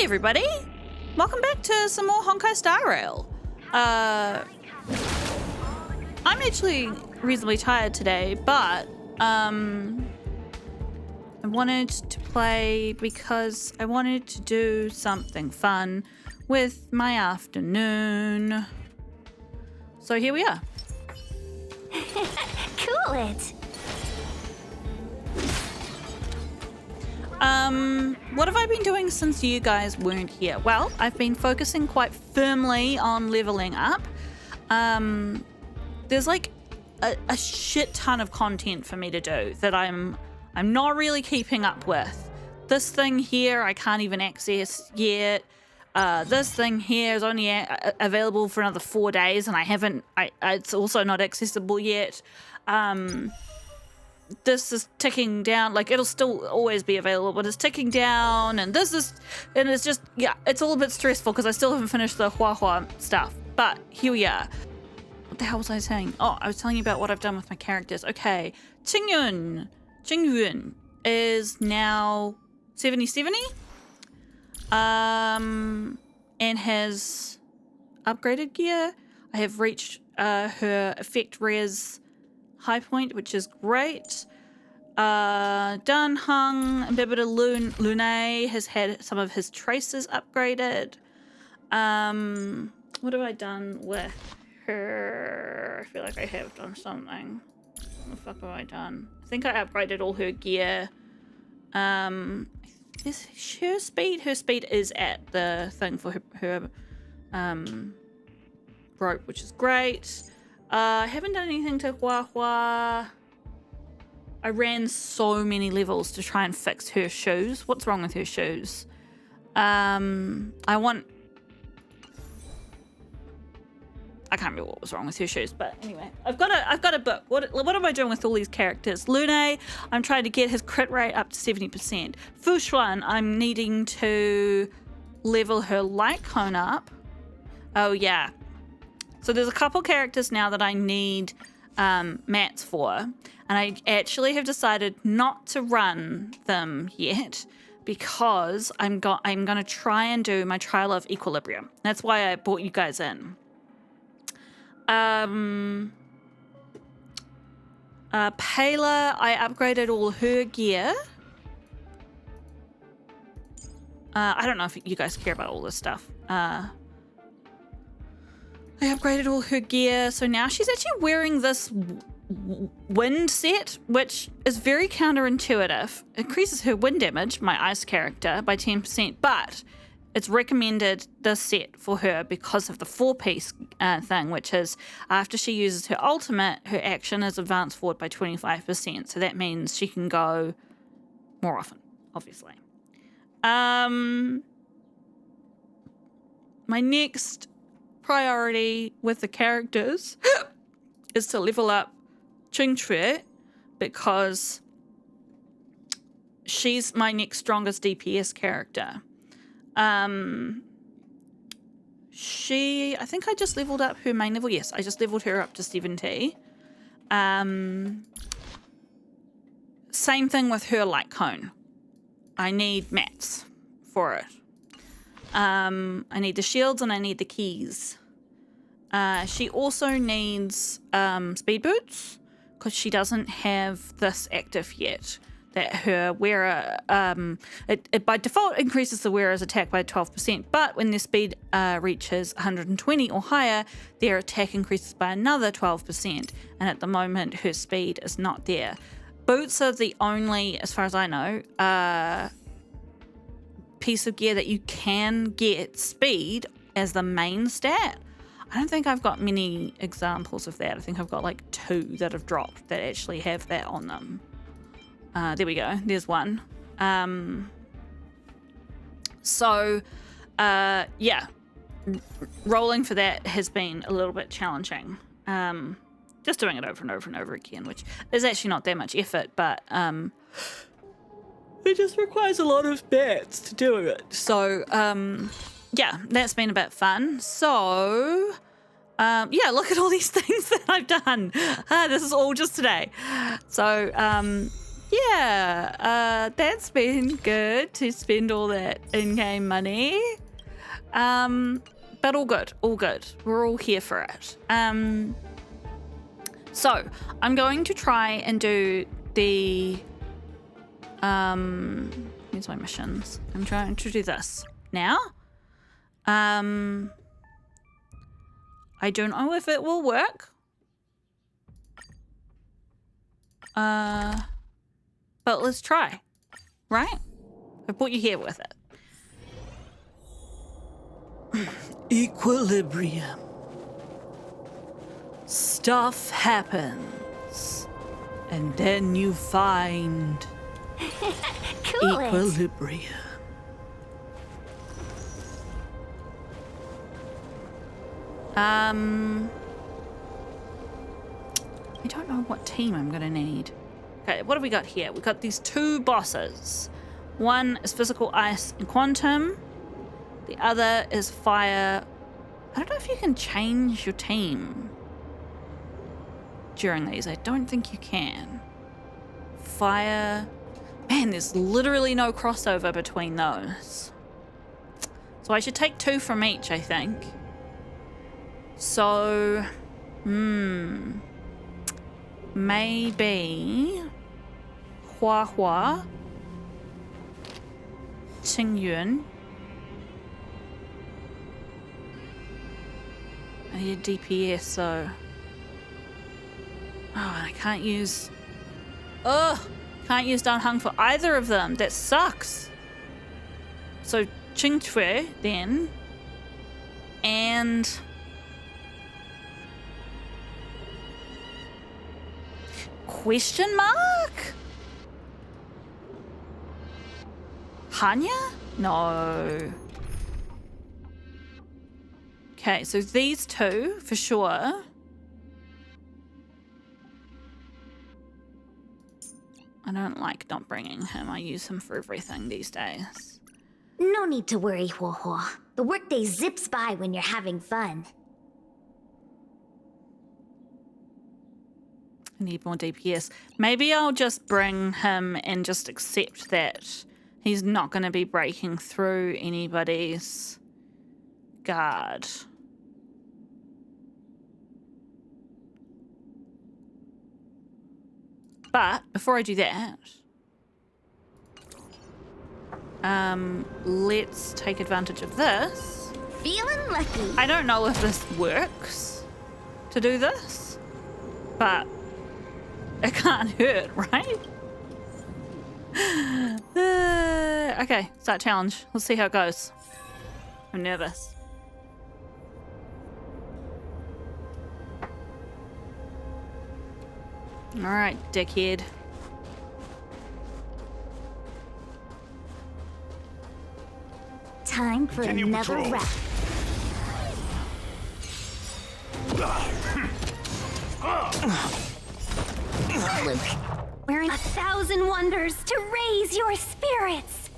Hey everybody! Welcome back to some more Honkai Star Rail. I'm actually reasonably tired today, but I wanted to play because I wanted to do something fun with my afternoon. So here we are. Cool it. What have I been doing since you guys weren't here? Well, I've been focusing quite firmly on leveling up. There's like a shit ton of content for me to do that I'm not really keeping up with. This thing here I can't even access yet. This thing here is only available for another 4 days, and it's also not accessible yet. This is ticking down, like it'll still always be available, but it's ticking down, and it's just, yeah, it's all a bit stressful because I still haven't finished the Hua stuff, but here we are. What the hell was I saying? Oh, I was telling you about what I've done with my characters. Okay, Jingyun is now 70-70, and has upgraded gear. I have reached her effect res high point, which is great. Dan Hung and Bibita Lune has had some of his traces upgraded. What have I done with her? I feel like I have done something. What the fuck have I done? I think I upgraded all her gear. Is her speed? Her speed is at the thing for her rope, which is great. I haven't done anything to Hua. I ran so many levels to try and fix her shoes. What's wrong with her shoes? I can't remember what was wrong with her shoes, but anyway, I've got a book. What am I doing with all these characters? Lune, I'm trying to get his crit rate up to 70%. Fushuan, I'm needing to level her light cone up. Oh yeah. So there's a couple characters now that I need mats for, and I actually have decided not to run them yet because I'm going to try and do my trial of equilibrium. That's why I brought you guys in. Payla, I upgraded all her gear. I don't know if you guys care about all this stuff. I upgraded all her gear, so now she's actually wearing this wind set, which is very counterintuitive. It increases her wind damage, my ice character, by 10%, but it's recommended this set for her because of the 4-piece thing, which is after she uses her ultimate, her action is advanced forward by 25%, so that means she can go more often, obviously. My next priority with the characters is to level up Qingque because she's my next strongest DPS character. I think I just leveled up her main level. Yes, I just leveled her up to 70. Same thing with her light cone. I need mats for it. I need the shields and I need the keys. She also needs speed boots because she doesn't have this active yet. That her wearer, it by default increases the wearer's attack by 12%, but when their speed reaches 120 or higher, their attack increases by another 12%, and at the moment her speed is not there. Boots are the only, as far as I know, piece of gear that you can get speed as the main stat. I don't think I've got many examples of that. I think I've got like 2 that have dropped that actually have that on them. There we go. There's one. Yeah, rolling for that has been a little bit challenging. Just doing it over and over and over again, which is actually not that much effort, but it just requires a lot of bats to do it. So, yeah, that's been a bit fun. So, yeah, look at all these things that I've done. This is all just today. So, Yeah, that's been good to spend all that in-game money. But all good, all good. We're all here for it. So I'm going to try and do the here's my missions. I'm trying to do this now. I don't know if it will work. But let's try, right? I brought you here with it. Equilibrium. Stuff happens, and then you find Cool. equilibrium. I don't know what team I'm gonna need. Okay, what have we got here? We've got these two bosses. One is physical, ice, and quantum. The other is fire. I don't know if you can change your team during these. I don't think you can. Fire. Man, there's literally no crossover between those. So I should take 2 from each, I think. So, maybe Hua Hua, Qingyuan. I need a DPS, so. Oh, and I can't use. Ugh! Can't use Dan Heng for either of them. That sucks. So, Qing Cui then. And. Question mark? Hanya? No. Okay, so these two for sure. I don't like not bringing him. I use him for everything these days. No need to worry, Hua Hua. The workday zips by when you're having fun. I need more DPS. Maybe I'll just bring him and just accept that he's not going to be breaking through anybody's guard. But before I do that, let's take advantage of this. Feeling lucky. I don't know if this works to do this, but it can't hurt, right? Okay, start challenge. Let's see how it goes. I'm nervous. All right, dickhead. Time for Continue another patrol. round. Luke, we're in 1,000 wonders to raise your spirits.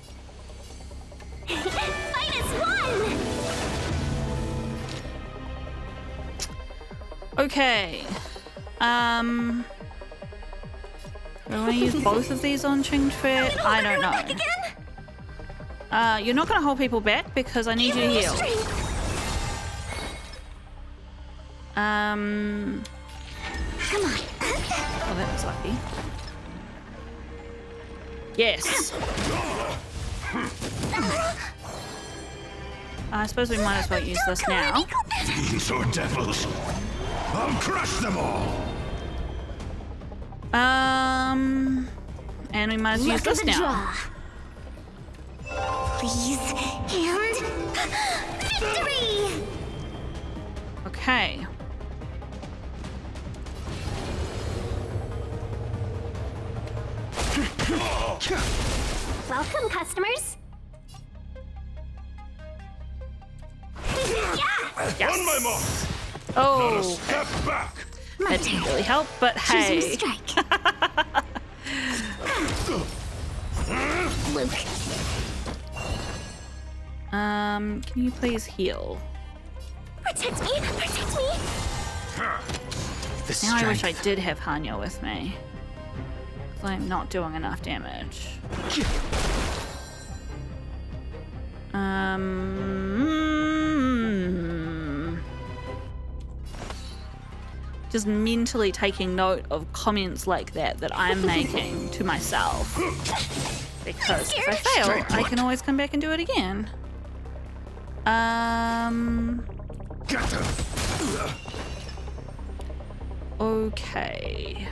-1. Okay. Do I want to use both of these on Ching Tui? I don't know. You're not going to hold people back because I need you to heal. Come on. Oh, that was lucky. Yes. I suppose we might as well use this now. Fiends or devils, I'll crush them all. And we might as well use Luck of this the now. draw. Please, and victory! Okay. Welcome, customers. Yes. On my mark. Oh, Not a step back. that didn't really help, but Choosing hey. strike. Luke, Can you please heal? protect me! Protect me! The Now I wish I strength. did have Hanya with me. I'm not doing enough damage. Just mentally taking note of comments like that I'm making to myself. Because if I fail, I can always come back and do it again. Okay.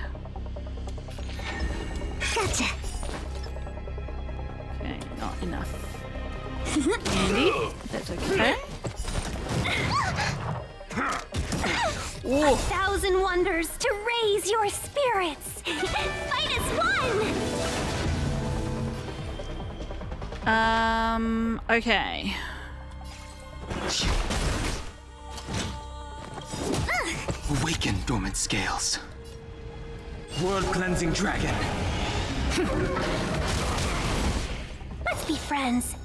Gotcha. Okay, not enough. Andy, that's okay. Ooh. 1,000 wonders to raise your spirits. Fight as one. Okay. Awaken dormant scales. World-cleansing dragon. Let's be friends.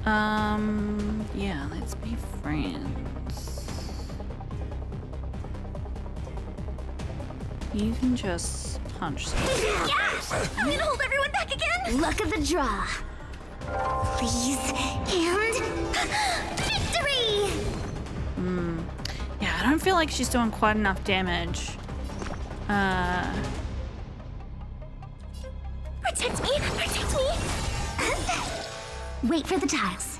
Yeah, let's be friends. You can just punch something. Yes! I'm gonna hold everyone back again. Luck of the draw. Please, and victory! Yeah, I don't feel like she's doing quite enough damage. Protect me! Protect me! Wait for the tiles.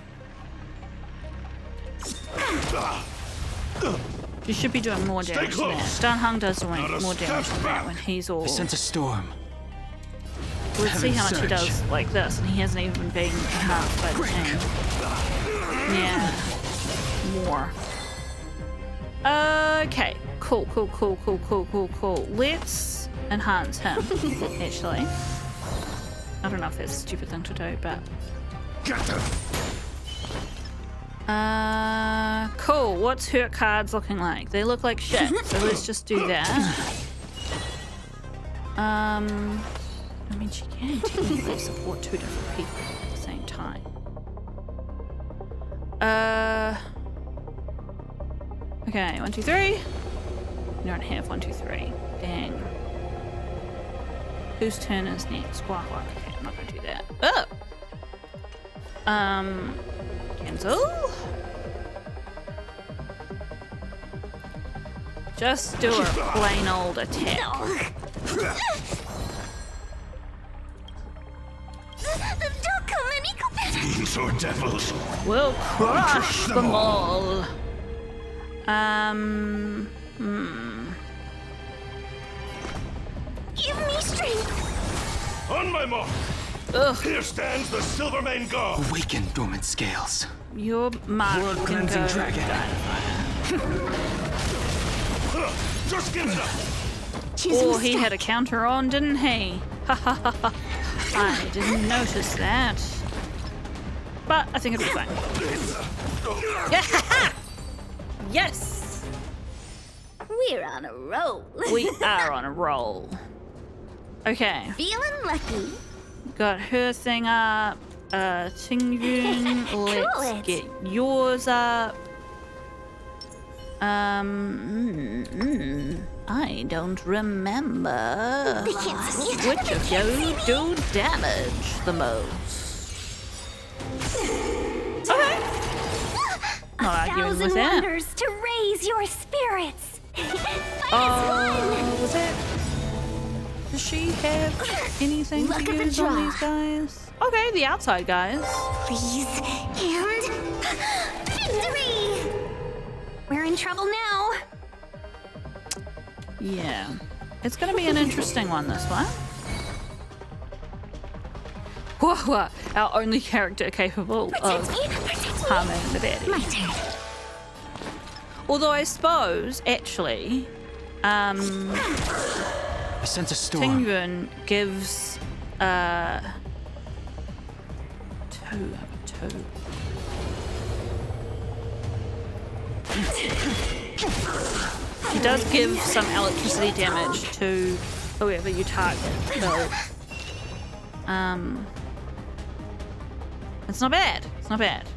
You should be doing more damage than that. Dunhung does more damage than that when he's all... I sense a storm. Let's see how much he Surge. does like this, and he hasn't even been half by the team. Yeah. More. Okay. Cool. Let's enhance him, actually. I don't know if that's a stupid thing to do, but... Cool. What's her cards looking like? They look like shit, so let's just do that. I mean, she can technically support two different people at the same time. Okay, 1, 2, 3. You don't have 1, 2, 3. Dang. Whose turn is next? Squawk. Okay, I'm not gonna do that. Oh! Cancel. Just do a plain old attack. Fiends or devils. We'll crush them all. Give me strength. On my mark. Ugh, Here stands the Silvermane God. Awaken dormant scales. your mark can World-cleansing go dragon. Just give it up. Oh, he had a counter on, didn't he? Ha ha ha ha. I didn't notice that. But I think it'll be fine. Yeah! Yes! We're on a roll. We are on a roll. Okay, Feeling lucky. got her thing up. Tingyun, Cool let's it. get yours up. I don't remember They can't see me. which of you do damage the most. Okay. Not arguing with 1,000 that. wonders to raise your spirits. Fight as one. Was it? Does she have anything Luck to of the use on draw. these guys? Okay, the outside guys. Please, and victory. We're in trouble now. Yeah. It's going to be an interesting one, this one. Whoa, our only character capable Protect of me. Protect me. harming the baddie. My turn. Although I suppose, actually, I sense a storm. Tingyun gives, two. He does give some electricity damage to whoever you target, so, it's not bad. It's not bad.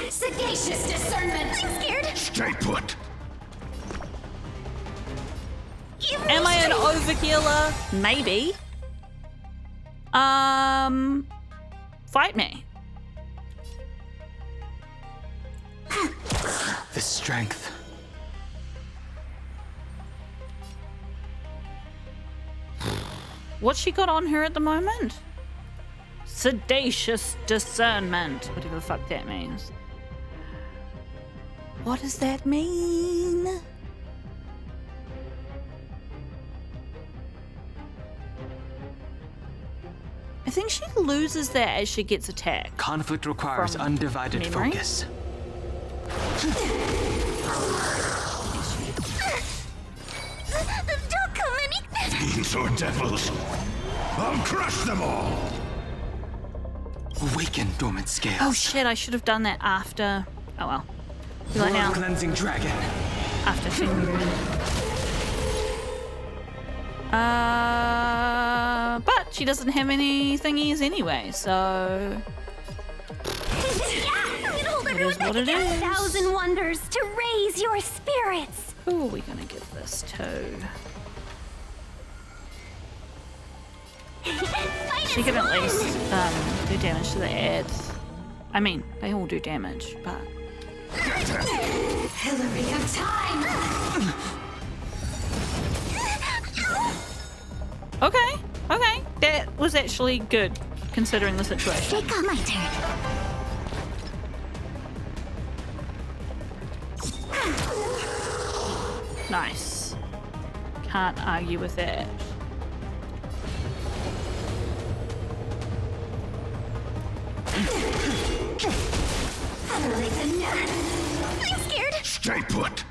Sagacious discernment. I'm scared. Stay put. Give me Am I an strength. overhealer? Maybe. Fight me. The strength. What's she got on her at the moment? Sedacious discernment. Whatever the fuck that means. What does that mean? I think she loses that as she gets attacked. Conflict requires From undivided memory? focus. Don't come any. Fiends or devils, I'll crush them all! Awaken dormant scales. Oh shit, I should have done that after. Oh well. Do that now. Cleansing dragon. After Shinru. But she doesn't have any thingies anyway, so. I'm gonna hold everyone is back what it again. is. 1,000 wonders to raise your spirits. Who are we gonna give this to? She can at least do damage to the ads. I mean, they all do damage, but. Hillary of time. Okay, okay. That was actually good, considering the situation. Take on my turn. Nice. Can't argue with that. I'm scared. Stay put!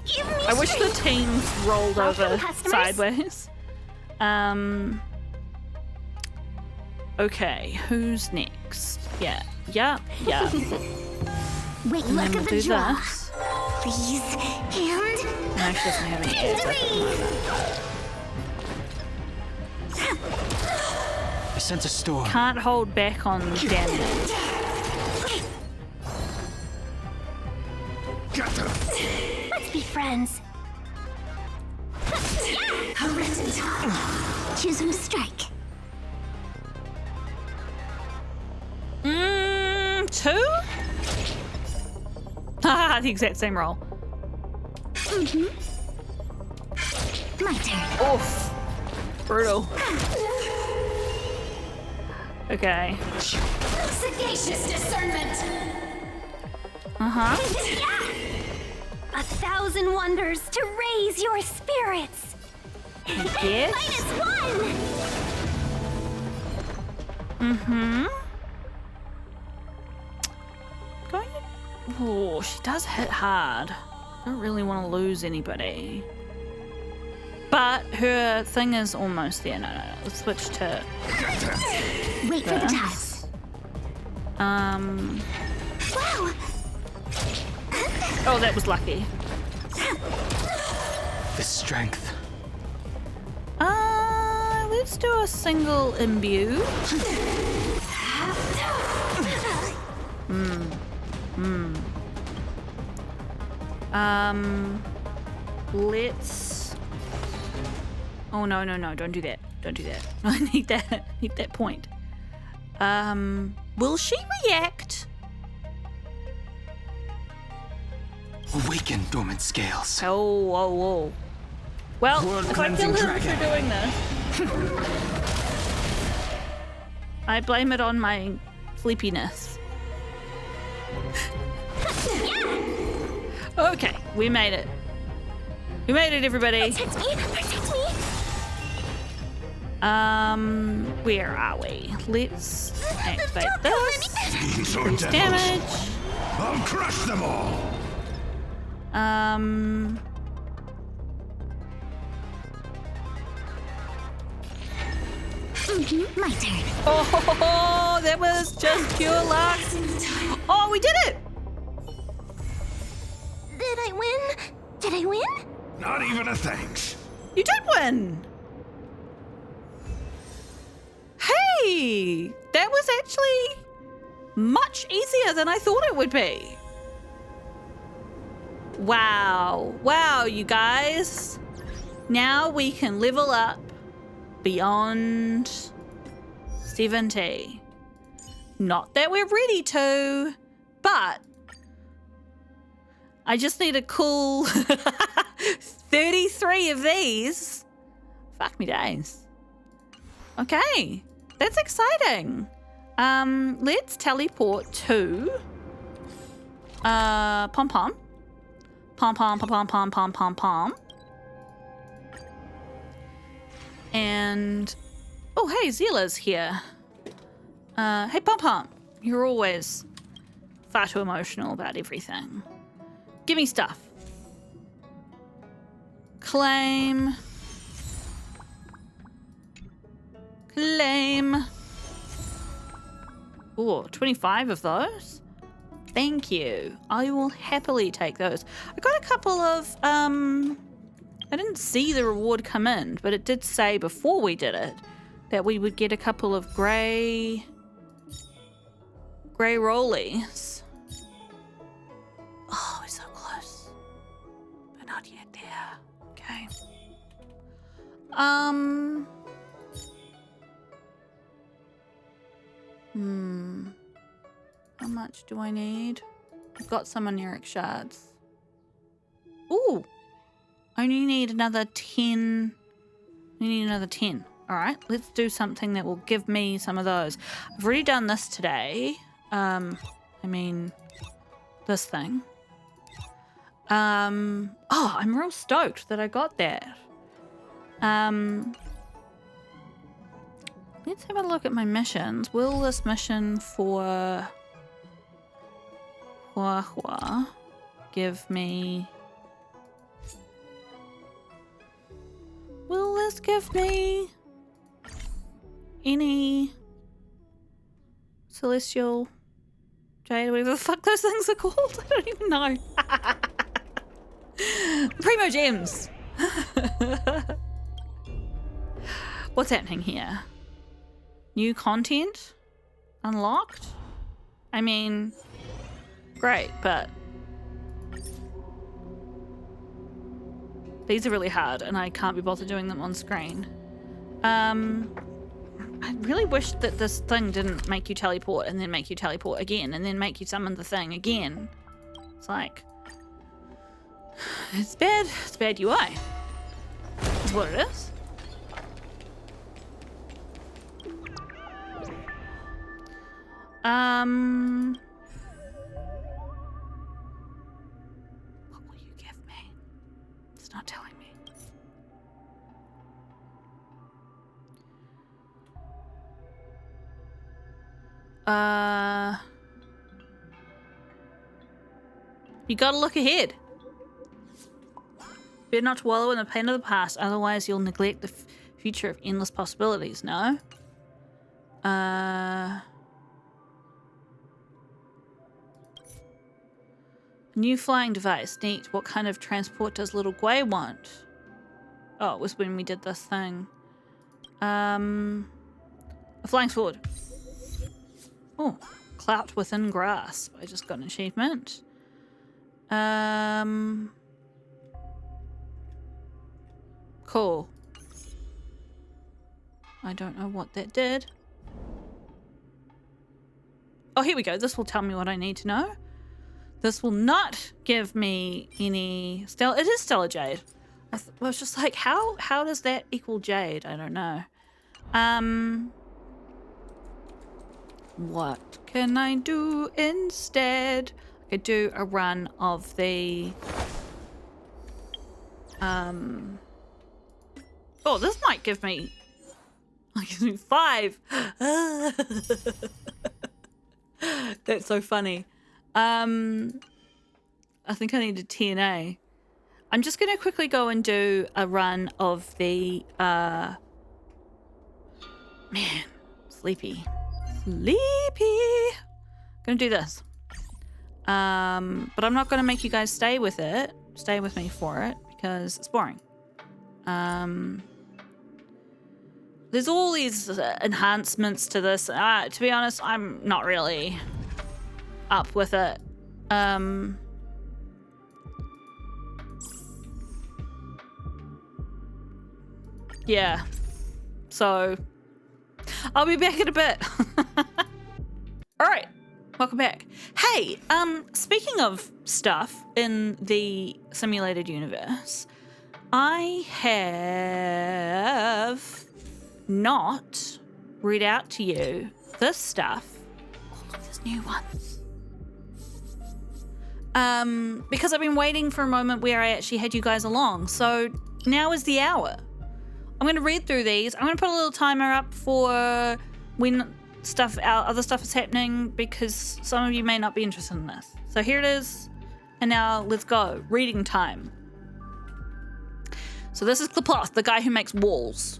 Give me I wish the strength. teams rolled Welcome, over customers. sideways. Okay, who's next? Yeah. Wait, And look then at we'll the do draw. this. Please, and No, she doesn't have any ads. I sense a storm. Can't hold back on damage. Get them! let's be friends. Choose who to strike. 2? Haha, the exact same roll. My turn. Oof. Brutal. Okay. Sagacious discernment. Uh-huh. 1,000 wonders to raise your spirits. Yes. -1. Going to... Oh, she does hit hard. I don't really want to lose anybody. But her thing is almost there. No. Let's switch to Wait for the time. this. Wow. Oh, that was lucky. The strength. Let's do a single imbue. Let's... Oh, no, don't do that. Don't do that. I need that point. Will she react? Awaken dormant scales. Oh. Well, World if I kill cleansing him for dragon. doing this, I blame it on my sleepiness. Okay, we made it. We made it, everybody. Protect me. Protect me. Where are we? Let's activate Don't kill this. Fiends or Increase devils, damage. I'll crush them all! My turn. Oh, that was just pure luck. Oh, we did it. Did I win? Did I win? Not even a thanks. You did win. Hey, that was actually much easier than I thought it would be. Wow. Wow, you guys. Now we can level up beyond 70. Not that we're ready to, but I just need a cool 33 of these. Fuck me days. Okay, that's exciting. Let's teleport to Pom Pom. Pom Pom Pom Pom Pom Pom Pom Pom. And oh hey, Zila's here. Hey Pom Pom, you're always far too emotional about everything. Give me stuff. Claim. Claim. Oh, 25 of those. Thank you. I will happily take those. I got a couple of, I didn't see the reward come in, but it did say before we did it that we would get a couple of grey rollies. Oh, we're so close. But not yet there. Okay. How much do I need? I've got some oniric shards. Ooh. I only need another 10. I need another 10. Alright, let's do something that will give me some of those. I've already done this today. I mean, this thing. Oh, I'm real stoked that I got that. Let's have a look at my missions. Will this mission for Hua give me... Will this give me any celestial jade, whatever the fuck those things are called? I don't even know. Primo gems. What's happening here? New content unlocked? I mean, great, but these are really hard and I can't be bothered doing them on screen. I really wish that this thing didn't make you teleport and then make you teleport again and then make you summon the thing again. It's like, it's bad UI. Is what it is. What will you give me? It's not telling me. You gotta look ahead. Better not to wallow in the pain of the past, otherwise you'll neglect the future of endless possibilities, no? New flying device. Neat. What kind of transport does little Gwei want? Oh, it was when we did this thing. A flying sword. Oh, clout within grasp. I just got an achievement. Cool. I don't know what that did. Oh, here we go. This will tell me what I need to know. This will not give me any... It is Stellar Jade. I was just like, how does that equal Jade? I don't know. What can I do instead? I could do a run of the... Oh, this might give me... Give me 5. That's so funny. I think I need a TNA. I'm just going to quickly go and do a run of the, man, sleepy. Gonna do this. But I'm not going to make you guys stay with me for it, because it's boring. There's all these enhancements to this. To be honest, I'm not really up with it. Yeah. So, I'll be back in a bit. All right. Welcome back. Hey, speaking of stuff in the simulated universe, I have not read out to you this stuff. Oh, look, there's new ones. Because I've been waiting for a moment where I actually had you guys along. So now is the hour. I'm going to read through these. I'm going to put a little timer up for when other stuff is happening, because some of you may not be interested in this. So here it is. And now let's go. Reading time. So this is Klapoth, the guy who makes walls.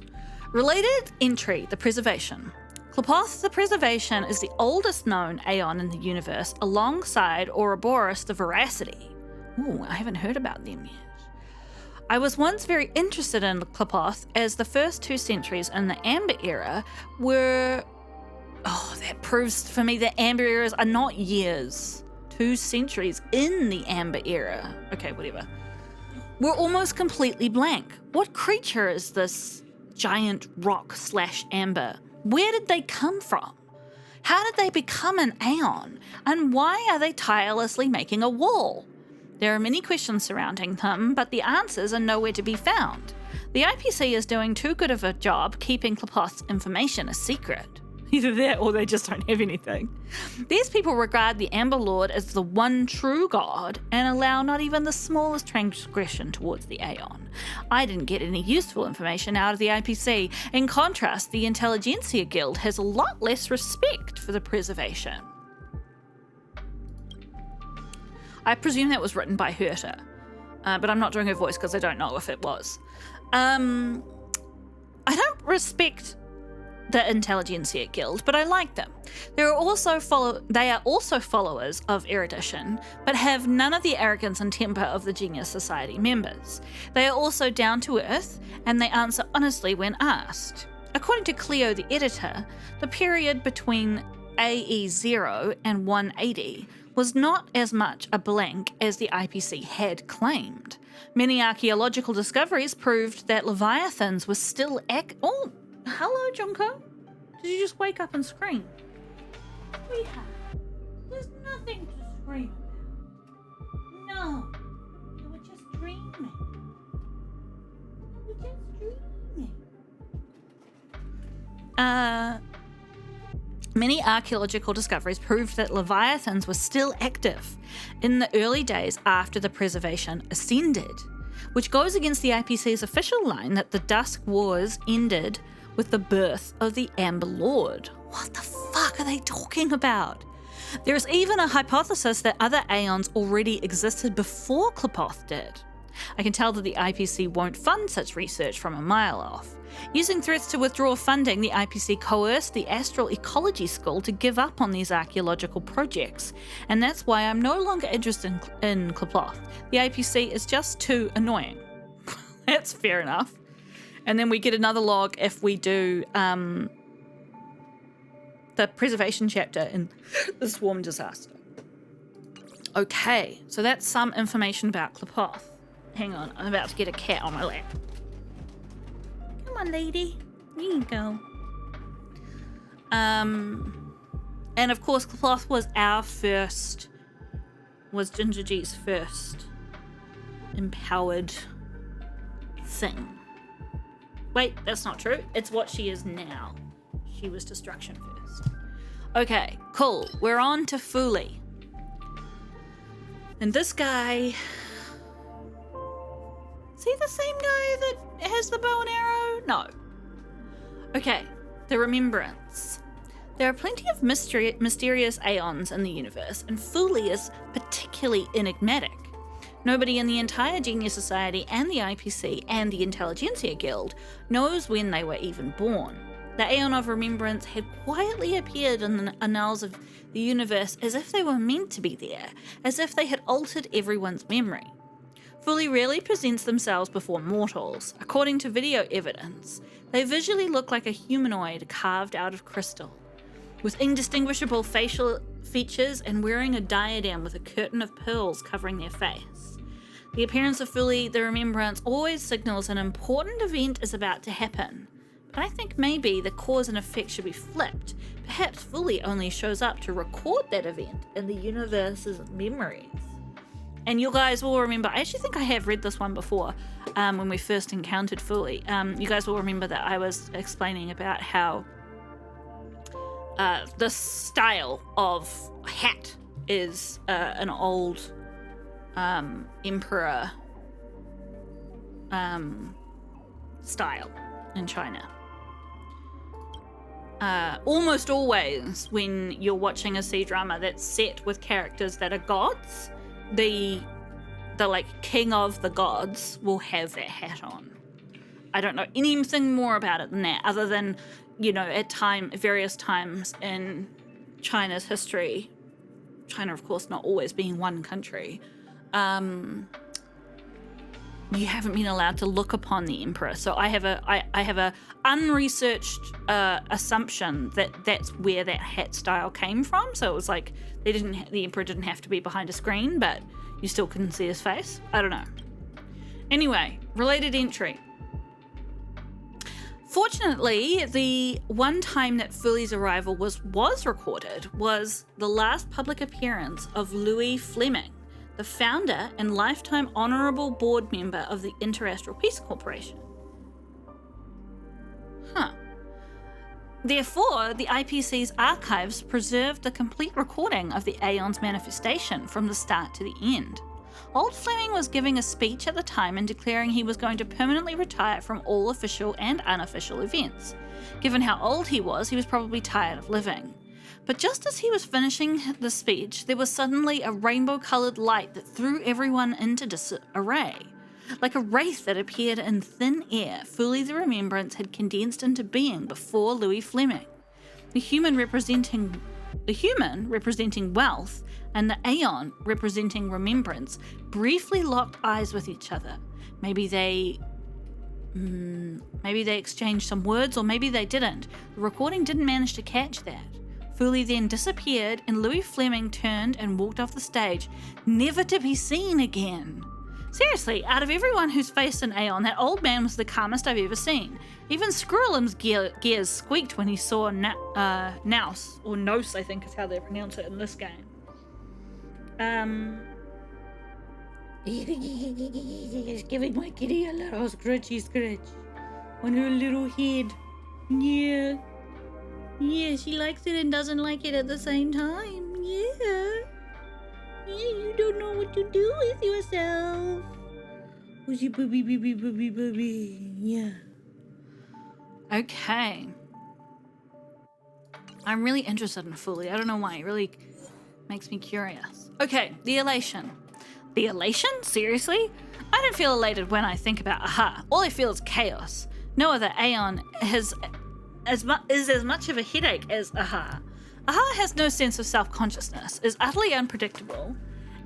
Related entry, the Preservation. Klapoth the Preservation is the oldest known Aeon in the universe, alongside Ouroboros the Veracity. Ooh, I haven't heard about them yet. I was once very interested in Klapoth, as the first 2 centuries in the Amber Era were... Oh, that proves for me that Amber Eras are not years. 2 centuries in the Amber Era. Okay, whatever. We're almost completely blank. What creature is this giant rock/amber? Where did they come from? How did they become an Aeon? And why are they tirelessly making a wall? There are many questions surrounding them, but the answers are nowhere to be found. The IPC is doing too good of a job keeping Klapoth's information a secret. Either that or they just don't have anything. These people regard the Amber Lord as the one true god and allow not even the smallest transgression towards the Aeon. I didn't get any useful information out of the IPC. In contrast, the Intelligentsia Guild has a lot less respect for the Preservation. I presume that was written by Herta, but I'm not doing her voice because I don't know if it was. I don't respect the Intelligentsia Guild, but I like them. They are also followers of erudition, but have none of the arrogance and temper of the Genius Society members. They are also down to earth, and they answer honestly when asked. According to Cleo the editor, the period between AE 0 and 180 was not as much a blank as the IPC had claimed. Many archaeological discoveries proved that leviathans were still Oh, hello, Junko. Did you just wake up and scream? Sweetheart, there's nothing to scream about. No, you were just dreaming. You were just dreaming. Many archaeological discoveries proved that leviathans were still active in the early days after the Preservation ascended, which goes against the IPC's official line that the Dusk Wars ended with the birth of the Amber Lord. What the fuck are they talking about? There is even a hypothesis that other Aeons already existed before Klapoth did. I can tell that the IPC won't fund such research from a mile off. Using threats to withdraw funding, the IPC coerced the Astral Ecology School to give up on these archaeological projects, and that's why I'm no longer interested in Klapoth. The IPC is just too annoying. That's fair enough. And then we get another log if we do the Preservation chapter in the Swarm Disaster. Okay, so that's some information about Klapoth. Hang on, I'm about to get a cat on my lap. Come on, lady. There you go. And of course, Klapoth was Ginger G's first empowered thing. Wait, that's not true. It's what she is now. She was Destruction first. Okay, cool. We're on to Fuli. And this guy... Is he the same guy that has the bow and arrow? No. Okay, the Remembrance. There are plenty of mysterious Aeons in the universe, and Fuli is particularly enigmatic. Nobody in the entire Genius Society and the IPC and the Intelligentsia Guild knows when they were even born. The Aeon of Remembrance had quietly appeared in the annals of the universe as if they were meant to be there, as if they had altered everyone's memory. Fuli rarely presents themselves before mortals. According to video evidence, they visually look like a humanoid carved out of crystal, with indistinguishable facial features and wearing a diadem with a curtain of pearls covering their face. The appearance of Fuli the Remembrance always signals an important event is about to happen. But I think maybe the cause and effect should be flipped. Perhaps Fuli only shows up to record that event in the universe's memories. And you guys will remember, I actually think I have read this one before, when we first encountered Fuli. You guys will remember that I was explaining about how the style of hat is an old emperor style in China. Almost always when you're watching a C-drama that's set with characters that are gods, the like king of the gods will have that hat on. I don't know anything more about it than that, other than, you know, at various times in China's history, China of course not always being one country, you haven't been allowed to look upon the emperor. So I have a unresearched assumption that that's where that hat style came from. So it was like the emperor didn't have to be behind a screen, but you still couldn't see his face. I don't know. Anyway, related entry. Fortunately, the one time that Fuli's arrival was recorded was the last public appearance of Louis Fleming, the founder and lifetime honorable board member of the Interastral Peace Corporation. Therefore, the IPC's archives preserved the complete recording of the Aeon's manifestation from the start to the end. Old Fleming was giving a speech at the time and declaring he was going to permanently retire from all official and unofficial events. Given how old he was probably tired of living. But just as he was finishing the speech, there was suddenly a rainbow-coloured light that threw everyone into disarray. Like a wraith that appeared in thin air, Fuli the Remembrance had condensed into being before Louis Fleming. The human representing wealth and the Aeon representing remembrance briefly locked eyes with each other. Maybe they exchanged some words, or maybe they didn't. The recording didn't manage to catch that. Fuli then disappeared and Louis Fleming turned and walked off the stage, never to be seen again. Seriously, out of everyone who's faced an Aeon, that old man was the calmest I've ever seen. Even Skrullim's gears squeaked when he saw Nous, or Nos I think is how they pronounce it in this game. He's giving my kitty a little scratchy scratch on her little head. Yeah. Yeah, she likes it and doesn't like it at the same time. Yeah. Yeah, you don't know what to do with yourself. Who's your booby? Yeah. Okay. I'm really interested in Fuli. I don't know why. It really makes me curious. Okay, the elation. The elation? Seriously? I don't feel elated when I think about Aha. All I feel is chaos. No other Aeon is as much of a headache as Aha. Aha has no sense of self-consciousness, is utterly unpredictable,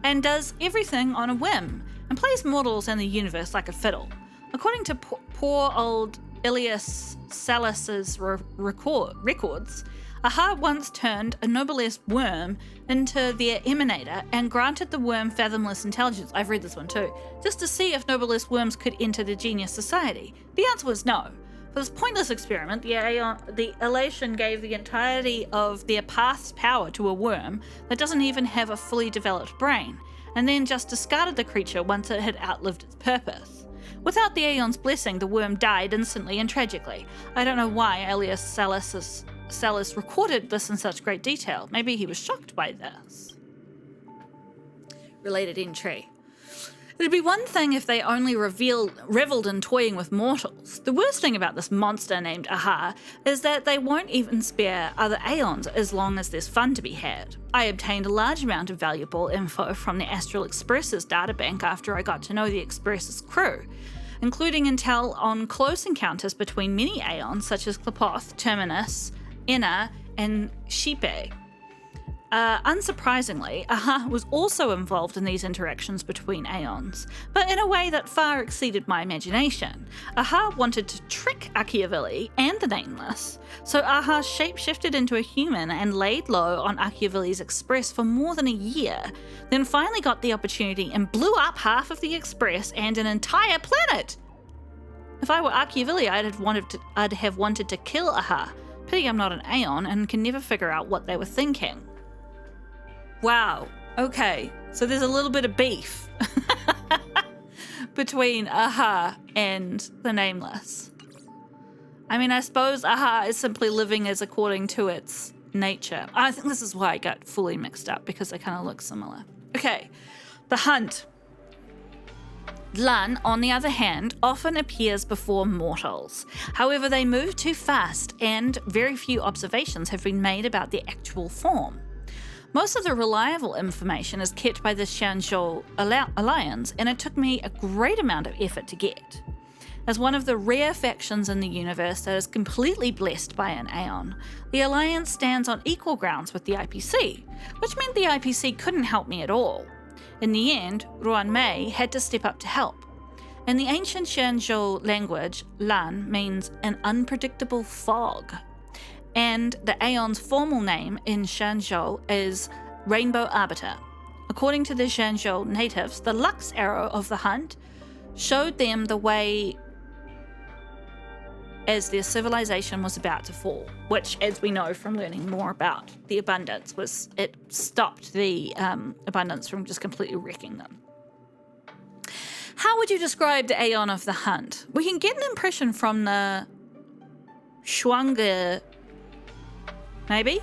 and does everything on a whim, and plays mortals and the universe like a fiddle. According to poor old Elias Salas's records, Aha once turned a Noblesse worm into their emanator and granted the worm fathomless intelligence. I've read this one too, just to see if Noblesse worms could enter the genius society. The answer was no. For this pointless experiment, the elation gave the entirety of their path's power to a worm that doesn't even have a fully developed brain, and then just discarded the creature once it had outlived its purpose. Without the Aeon's blessing, the worm died instantly and tragically. I don't know why Elias Salas recorded this in such great detail. Maybe he was shocked by this. Related entry. It'd be one thing if they only reveled in toying with mortals. The worst thing about this monster named Aha is that they won't even spare other Aeons as long as there's fun to be had. I obtained a large amount of valuable info from the Astral Express's databank after I got to know the Express's crew, including intel on close encounters between many Aeons such as Klapoth, Terminus, Enna, and Sheepe. Unsurprisingly, Aha was also involved in these interactions between Aeons, but in a way that far exceeded my imagination. Aha wanted to trick Machiavelli and the Nameless, so Aha shapeshifted into a human and laid low on Machiavelli's Express for more than a year, then finally got the opportunity and blew up half of the Express and an entire planet. If I were Machiavelli, I'd have wanted to kill Aha. Pity I'm not an Aeon and can never figure out what they were thinking. Wow, okay, so there's a little bit of beef between Aha and the Nameless. I mean, I suppose Aha is simply living as according to its nature. I think this is why I got fully mixed up, because they kind of look similar. Okay, the Hunt. Lan, on the other hand, often appears before mortals. However, they move too fast, and very few observations have been made about their actual form. Most of the reliable information is kept by the Xianzhou Alliance, and it took me a great amount of effort to get. As one of the rare factions in the universe that is completely blessed by an Aeon, the Alliance stands on equal grounds with the IPC, which meant the IPC couldn't help me at all. In the end, Ruan Mei had to step up to help. In the ancient Xianzhou language, Lan means an unpredictable fog, and the Aeon's formal name in Xianzhou is Rainbow Arbiter. According to the Xianzhou natives, the Lux arrow of the Hunt showed them the way as their civilization was about to fall, which, as we know from learning more about the abundance, it stopped the abundance from just completely wrecking them. How would you describe the Aeon of the Hunt? We can get an impression from the Shuangge, maybe?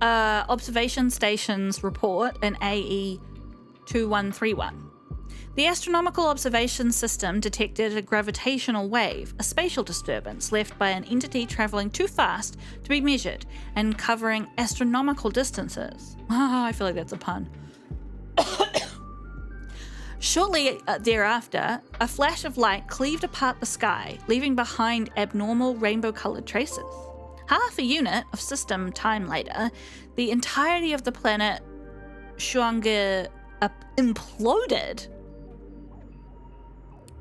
Observation Station's report in AE 2131. The astronomical observation system detected a gravitational wave, a spatial disturbance left by an entity travelling too fast to be measured and covering astronomical distances. I feel like that's a pun. Shortly thereafter, a flash of light cleaved apart the sky, leaving behind abnormal rainbow-coloured traces. Half a unit of system time later, the entirety of the planet Shuangge imploded.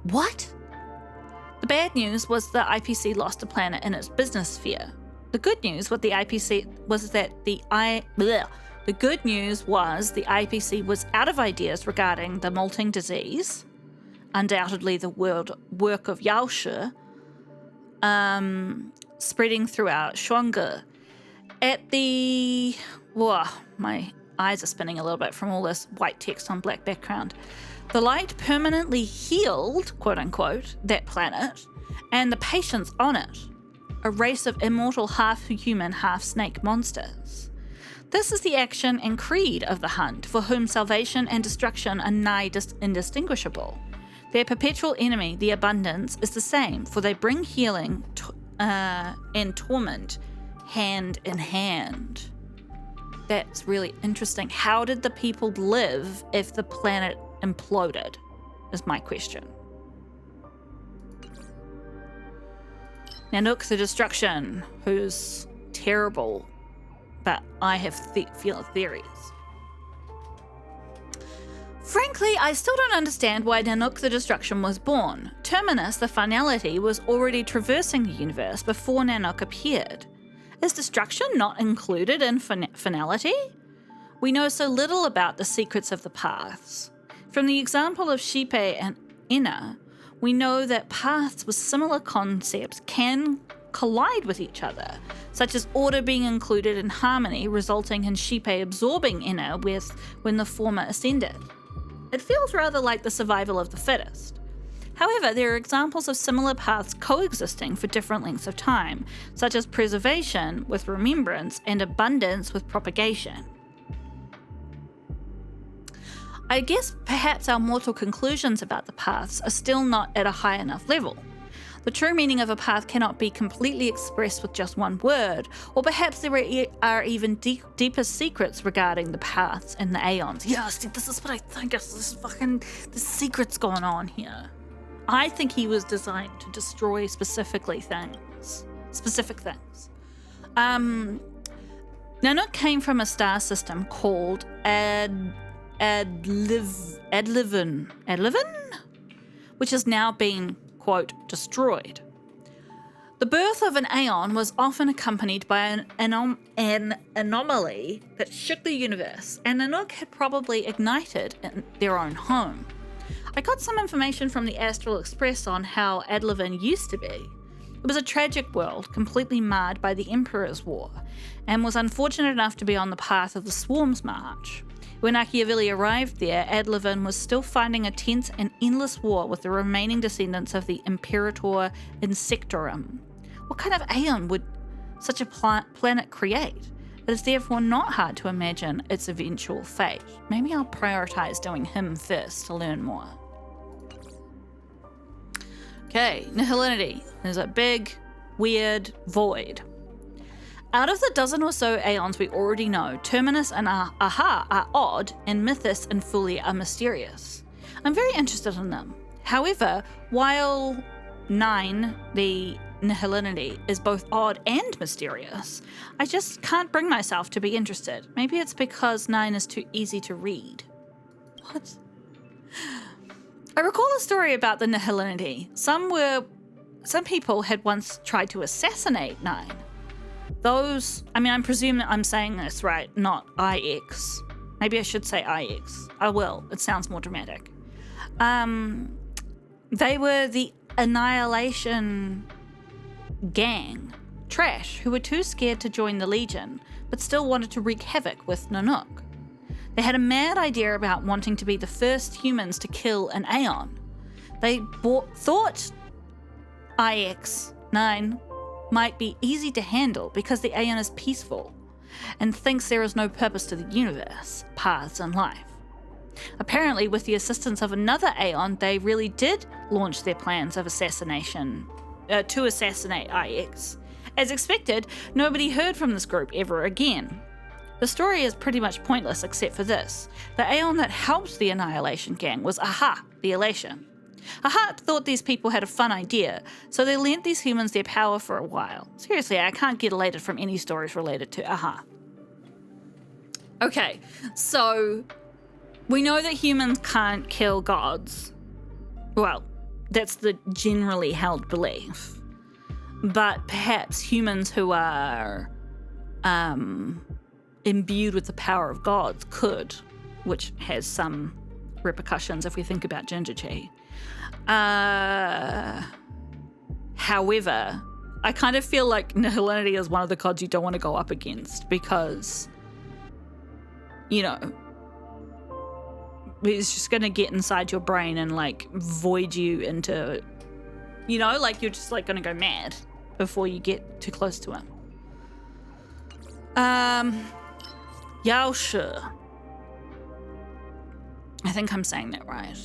What? The bad news was the IPC lost a planet in its business sphere. The good news with the IPC was that the good news was the IPC was out of ideas regarding the molting disease, undoubtedly the work of Yao Shi, spreading throughout Shuangge. My eyes are spinning a little bit from all this white text on black background. The light permanently healed, quote-unquote, that planet and the patients on it, a race of immortal half-human, half-snake monsters. This is the action and creed of the Hunt, for whom salvation and destruction are nigh indistinguishable. Their perpetual enemy, the Abundance, is the same, for they bring healing and torment hand in hand. That's really interesting. How did the people live if the planet imploded, is my question. Nanook the Destruction, who's terrible, but I have theories. Frankly, I still don't understand why Nanook the Destruction was born. Terminus, the finality, was already traversing the universe before Nanook appeared. Is destruction not included in finality? We know so little about the secrets of the paths. From the example of Shipe and Ina, we know that paths with similar concepts can collide with each other, such as order being included in harmony, resulting in Shipe absorbing Ina when the former ascended. It feels rather like the survival of the fittest. However, there are examples of similar paths coexisting for different lengths of time, such as preservation with remembrance and abundance with propagation. I guess perhaps our mortal conclusions about the paths are still not at a high enough level. The true meaning of a path cannot be completely expressed with just one word, or perhaps there are even deeper secrets regarding the paths and the Aeons. Yes, this is what I think. There's secrets going on here. I think he was designed to destroy specific things. Nanook came from a star system called Adliven, which has now been, quote, destroyed. The birth of an Aeon was often accompanied by an anomaly that shook the universe, and Nanook had probably ignited in their own home. I got some information from the Astral Express on how Adliven used to be. It was a tragic world, completely marred by the Emperor's War, and was unfortunate enough to be on the path of the Swarm's March. When Machiavelli arrived there, Adliven was still fighting a tense and endless war with the remaining descendants of the Imperator Insectorum. What kind of Aeon would such a planet create? It is therefore not hard to imagine its eventual fate. Maybe I'll prioritize doing him first to learn more. Okay, Nihilinity. There's a big, weird void. Out of the dozen or so Aeons we already know, Terminus and Aha are odd, and Mythos and Fully are mysterious. I'm very interested in them. However, while 9, the Nihilinity, is both odd and mysterious, I just can't bring myself to be interested. Maybe it's because 9 is too easy to read. What? I recall a story about the Nihilinity. Some people had once tried to assassinate 9. I'm presuming I'm saying this right, not IX. Maybe I should say IX. I will. It sounds more dramatic. They were the Annihilation gang, trash, who were too scared to join the Legion, but still wanted to wreak havoc with Nanook. They had a mad idea about wanting to be the first humans to kill an Aeon. They thought IX-9 might be easy to handle because the Aeon is peaceful and thinks there is no purpose to the universe, paths, and life. Apparently, with the assistance of another Aeon, they really did launch their plans of assassination to assassinate IX. As expected, nobody heard from this group ever again. The story is pretty much pointless except for this. The Aeon that helped the Annihilation gang was Aha, the Elation. Aha thought these people had a fun idea, so they lent these humans their power for a while. Seriously, I can't get elated from any stories related to Aha. Okay, so we know that humans can't kill gods. Well, that's the generally held belief. But perhaps humans who are imbued with the power of gods could, which has some repercussions if we think about Ginger Chi. However, I kind of feel like Nihilinity is one of the gods you don't want to go up against because, it's just going to get inside your brain and void you into, you're just going to go mad before you get too close to him. Yao Shi. I think I'm saying that right.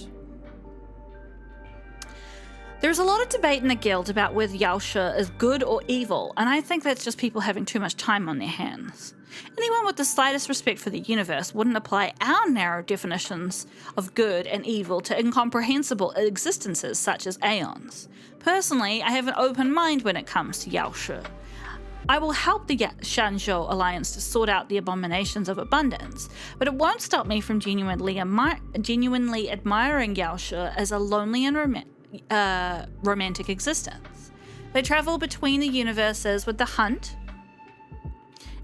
There's a lot of debate in the guild about whether Yao Shi is good or evil, and I think that's just people having too much time on their hands. Anyone with the slightest respect for the universe wouldn't apply our narrow definitions of good and evil to incomprehensible existences such as Aeons. Personally, I have an open mind when it comes to Yao Shi. I will help the Shanzhou Alliance to sort out the abominations of abundance, but it won't stop me from genuinely admiring Yao Shi as a lonely and romantic existence. They travel between the universes with the Hunt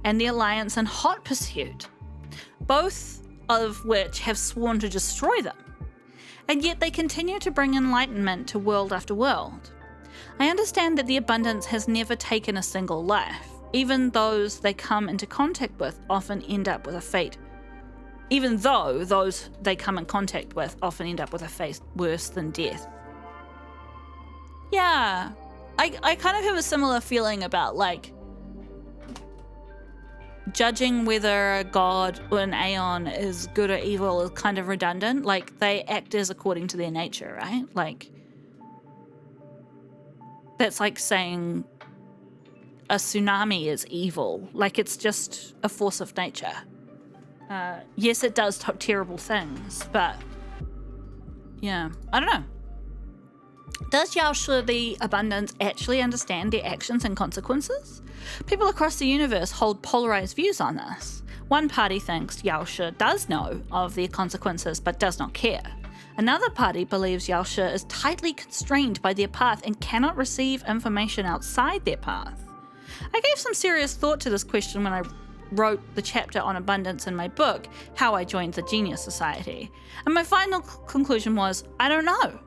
and the Alliance in hot pursuit, both of which have sworn to destroy them, and yet they continue to bring enlightenment to world after world. I understand that the Abundance has never taken a single life. Even those they come into contact with often end up with a fate. Even though those they come in contact with often end up with a fate worse than death. Yeah, I kind of have a similar feeling about judging whether a god or an Aeon is good or evil is kind of redundant. They act as according to their nature, right? That's like saying a tsunami is evil. It's just a force of nature. Yes, it does terrible things, but yeah, I don't know. Does Yaoshe the Abundance actually understand their actions and consequences? People across the universe hold polarized views on this. One party thinks Yaoshe does know of their consequences but does not care. Another party believes Yaoshe is tightly constrained by their path and cannot receive information outside their path. I gave some serious thought to this question when I wrote the chapter on abundance in my book, How I Joined the Genius Society, and my final conclusion was, I don't know.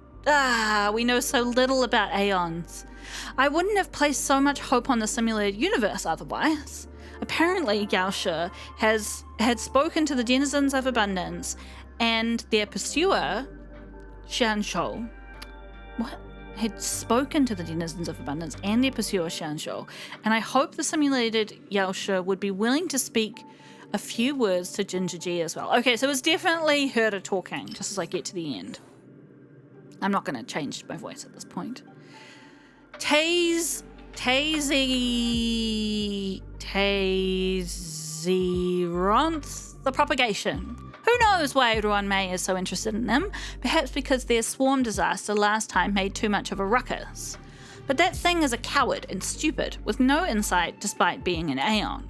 We know so little about Aeons. I wouldn't have placed so much hope on the simulated universe otherwise. Apparently, Yaoshe had spoken to the denizens of abundance and their pursuer, Xianshou. What? Had spoken to the denizens of abundance and their pursuer, Xianshou, and I hope the simulated Yaoshe would be willing to speak a few words to Ginger G as well. Okay, so it's definitely Herder talking, just as I get to the end. I'm not going to change my voice at this point. Tazeronth, the propagation. Who knows why everyone May is so interested in them? Perhaps because their swarm disaster last time made too much of a ruckus. But that thing is a coward and stupid, with no insight despite being an Aeon.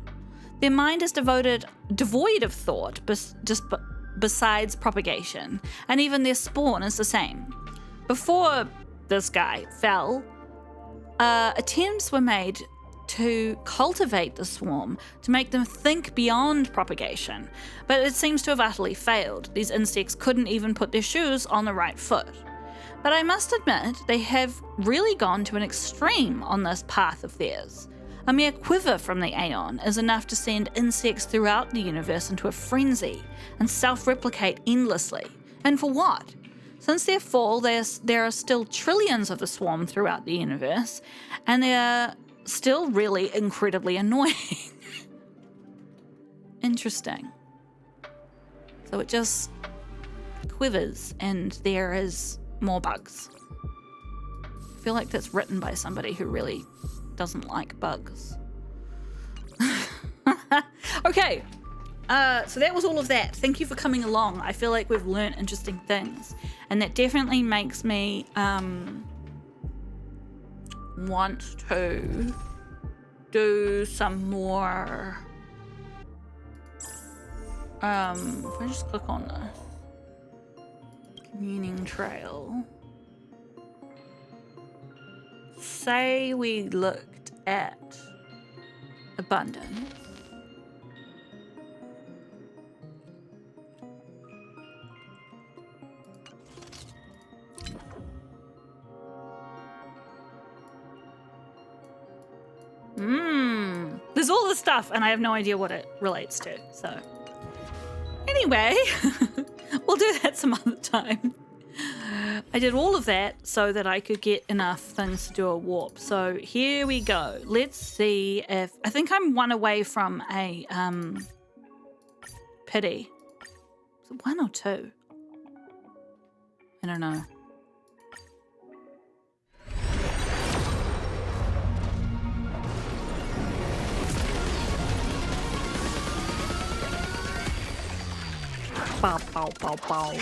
Their mind is devoid of thought besides propagation, and even their spawn is the same. Before this guy fell, attempts were made to cultivate the swarm, to make them think beyond propagation, but it seems to have utterly failed. These insects couldn't even put their shoes on the right foot. But I must admit, they have really gone to an extreme on this path of theirs. A mere quiver from the Aeon is enough to send insects throughout the universe into a frenzy and self-replicate endlessly. And for what? Since their fall, there are still trillions of the swarm throughout the universe, and they're still really incredibly annoying. Interesting. So it just quivers and there is more bugs. I feel like that's written by somebody who really doesn't like bugs. Okay, so that was all of that. Thank you for coming along. I feel like we've learned interesting things, and that definitely makes me want to do some more. If I just click on this communing trail, say we looked at abundance. There's all this stuff and I have no idea what it relates to, so anyway, we'll do that some other time. I did all of that so that I could get enough things to do a warp. So here we go. Let's see if I think I'm one away from a pity. Is it one or two? I don't know. Bow, bow, bow, bow.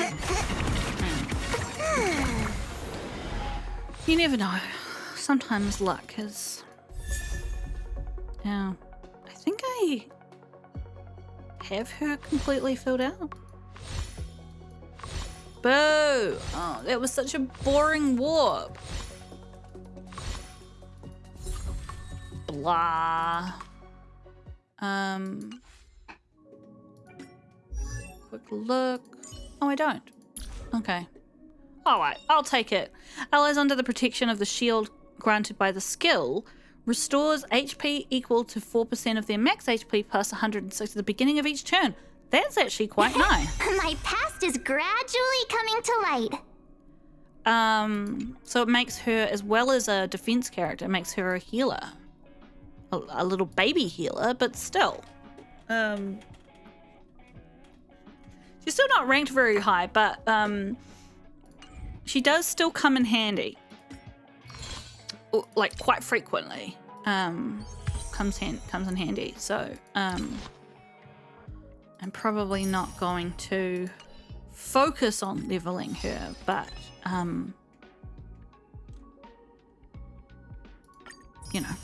You never know. Sometimes luck is... Yeah. I think I have her completely filled out. Boo! Oh, that was such a boring warp. Blah. Quick look. Oh, I don't. Okay. Alright, I'll take it. Allies under the protection of the shield granted by the skill restores HP equal to 4% of their max HP plus 106 at the beginning of each turn. That's actually quite nice. My past is gradually coming to light. So it makes her, as well as a defense character, it makes her a healer. A little baby healer, but still. She's still not ranked very high, but she does still come in handy. Like quite frequently. Comes in handy. So I'm probably not going to focus on leveling her, but you know,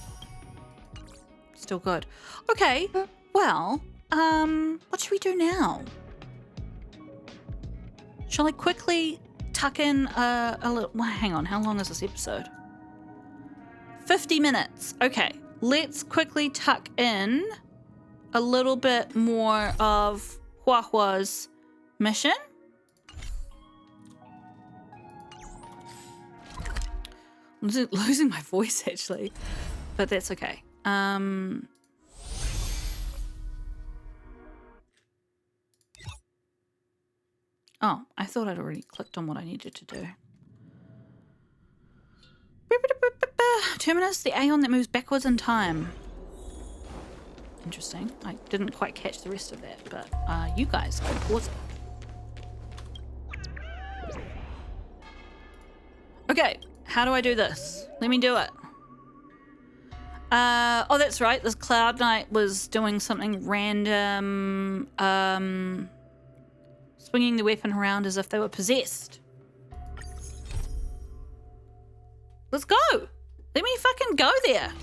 still good. Okay, well, what should we do now? Shall I quickly tuck in a little... Well, hang on, how long is this episode? 50 minutes. Okay, let's quickly tuck in a little bit more of Huahua's mission. I'm losing my voice, actually, but that's okay. Oh, I thought I'd already clicked on what I needed to do. Terminus, the Aeon that moves backwards in time. Interesting. I didn't quite catch the rest of that, but you guys can pause it. Okay, how do I do this? Let me do it. Oh, that's right. This Cloud Knight was doing something random. Swinging the weapon around as if they were possessed. Let's go. Let me fucking go there.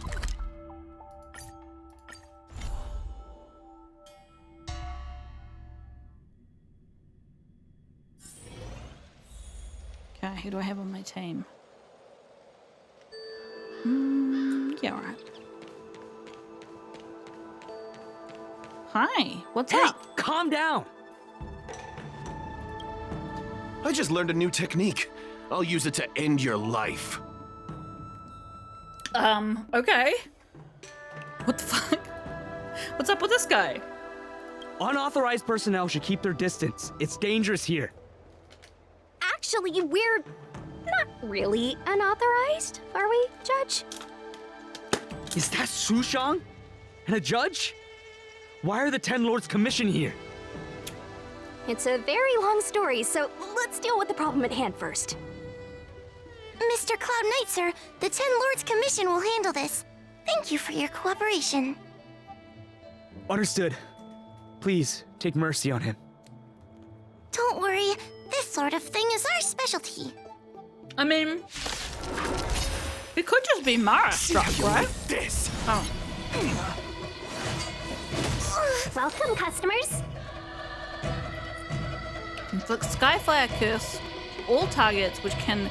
Okay, who do I have on my team? Yeah, all right. Hi, what's up? Calm down. I just learned a new technique. I'll use it to end your life. Okay. What the fuck? What's up with this guy? Unauthorized personnel should keep their distance. It's dangerous here. Actually, we're not really unauthorized, are we, Judge? Is that Sushang? And a judge? Why are the 10 Lords commissioned here? It's a very long story, so let's deal with the problem at hand first. Mr. Cloud Knight, sir, the 10 Lords Commission will handle this. Thank you for your cooperation. Understood. Please, take mercy on him. Don't worry, this sort of thing is our specialty. I mean, it could just be Mara struck, right? This. Oh. Welcome, customers. The Skyfire Curse, all targets which can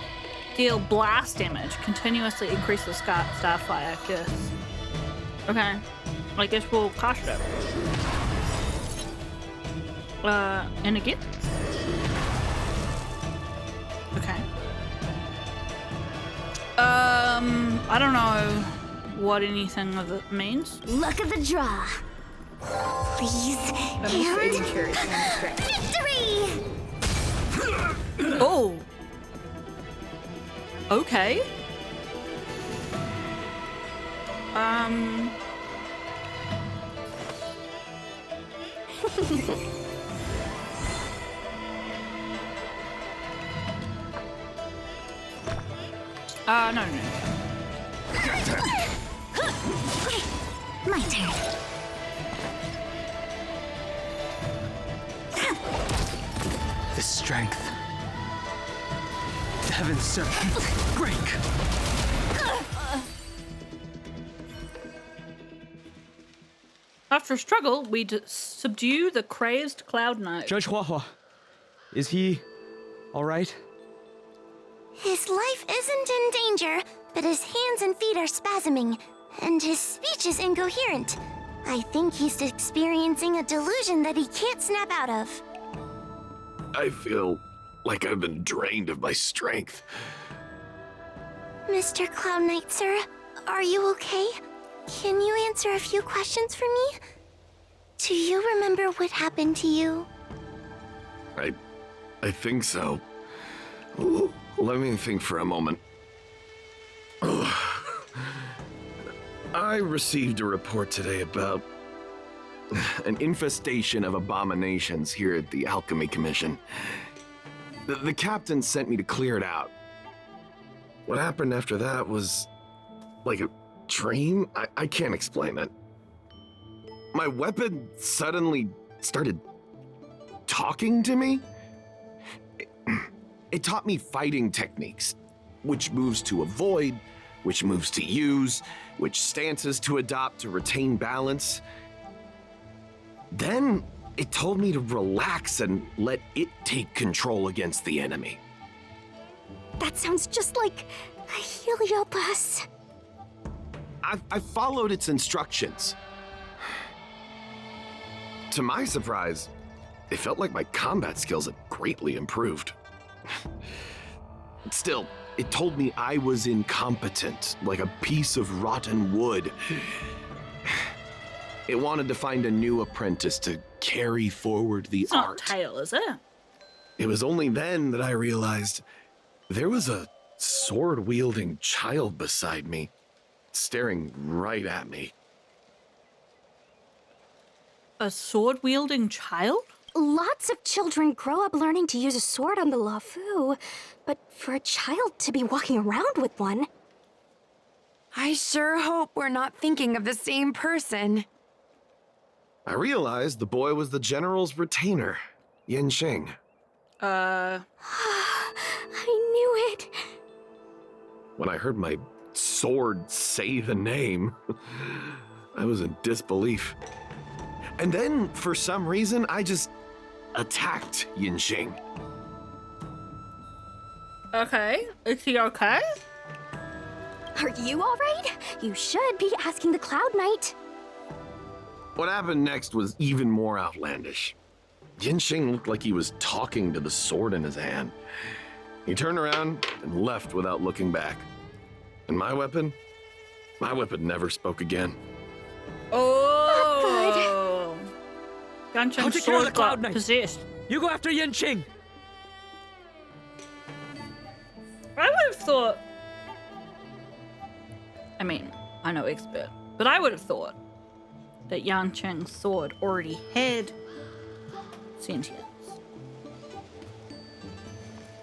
deal blast damage continuously increase the Starfire Curse. Okay, I guess we'll cast it. And again? Okay. I don't know what anything of it means. Luck of the draw. Please, I'm just eating and cherries. So I'm distracted. victory! Oh. Okay. No. My turn. The strength. The heavens, sir. Break. After a struggle, we subdue the crazed Cloud Knight. Judge Huahua, is he all right? His life isn't in danger, but his hands and feet are spasming, and his speech is incoherent. I think he's experiencing a delusion that he can't snap out of. I feel like I've been drained of my strength. Mr. Cloud Knight, sir, are you okay? Can you answer a few questions for me? Do you remember what happened to you? I think so. Let me think for a moment. I received a report today about an infestation of abominations here at the Alchemy Commission. The captain sent me to clear it out. What happened after that was like a dream? I can't explain it. My weapon suddenly started talking to me. It taught me fighting techniques, which moves to avoid, which moves to use, which stances to adopt to retain balance. Then it told me to relax and let it take control against the enemy. That sounds just like a Heliopus. I followed its instructions. To my surprise, it felt like my combat skills had greatly improved. Still, it told me I was incompetent, like a piece of rotten wood. It wanted to find a new apprentice to carry forward the It's not art. tail, is it? It was only then that I realized there was a sword-wielding child beside me, staring right at me. A sword-wielding child? Lots of children grow up learning to use a sword on the Lafu, but for a child to be walking around with one... I sure hope we're not thinking of the same person. I realized the boy was the general's retainer, Yin Shing. I knew it. When I heard my sword say the name, I was in disbelief. And then, for some reason, I just attacked Yin Shing. Okay. Is he okay? Are you all right? You should be asking the Cloud Knight. What happened next was even more outlandish. Yin Shing looked like he was talking to the sword in his hand. He turned around and left without looking back. And my weapon never spoke again. Oh. I'll Gancheng's take care of the sword Cloud got Knight. possessed. You go after Yanqing. I would have thought. I mean, I'm no expert, but I would have thought that Yanqing's sword already had sentience.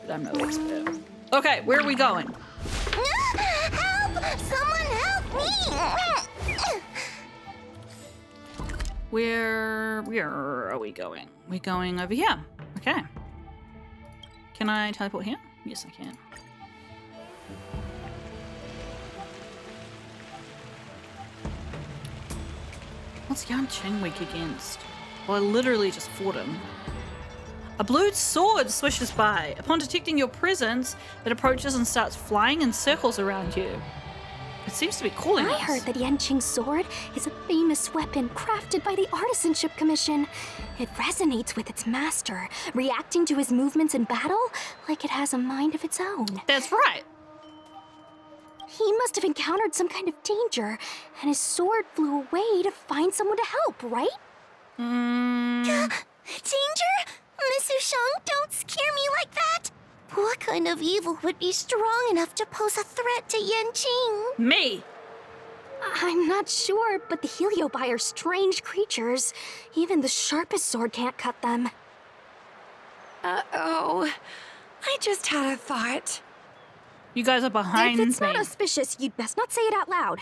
But I'm no expert. Okay, where are we going? Help! Someone help me! Where are we going? We're going over here. Okay. Can I teleport here? Yes, I can. What's Yanqing weak against? Well, I literally just fought him. A blue sword swishes by. Upon detecting your presence, it approaches and starts flying in circles around you. It seems to be calling I us. heard that Yanqing's sword is a famous weapon crafted by the Artisanship Commission. It resonates with its master, reacting to his movements in battle like it has a mind of its own. That's right. He must have encountered some kind of danger, and his sword flew away to find someone to help, right? Danger? Miss Ushang, don't scare me like that! What kind of evil would be strong enough to pose a threat to Yanqing? Me. I'm not sure, but the Heliobi are strange creatures. Even the sharpest sword can't cut them. Uh-oh. I just had a thought. You guys are behind If it's me. not auspicious, you'd best not say it out loud.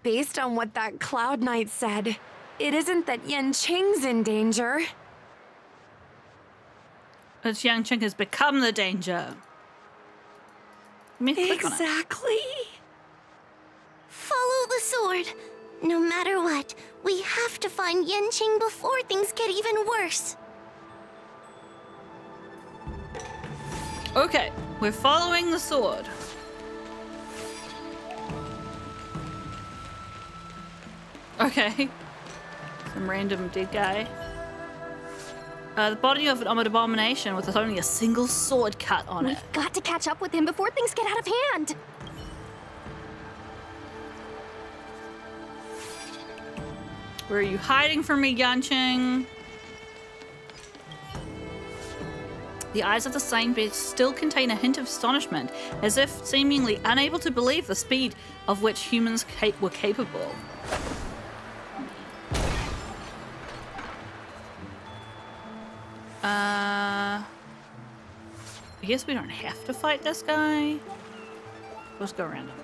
Based on what that Cloud Knight said, it isn't that Yanqing's in danger. As Yanqing has become the danger. Let me click on it. Exactly. Follow the sword. No matter what, we have to find Yanqing before things get even worse. Okay, we're following the sword. Okay. Some random dead guy. The body of an abomination with only a single sword cut on it. We've got to catch up with him before things get out of hand. Where are you hiding from me, Yanqing? The eyes of the slain beast still contain a hint of astonishment, as if seemingly unable to believe the speed of which humans were capable. I guess we don't have to fight this guy. Let's go around him.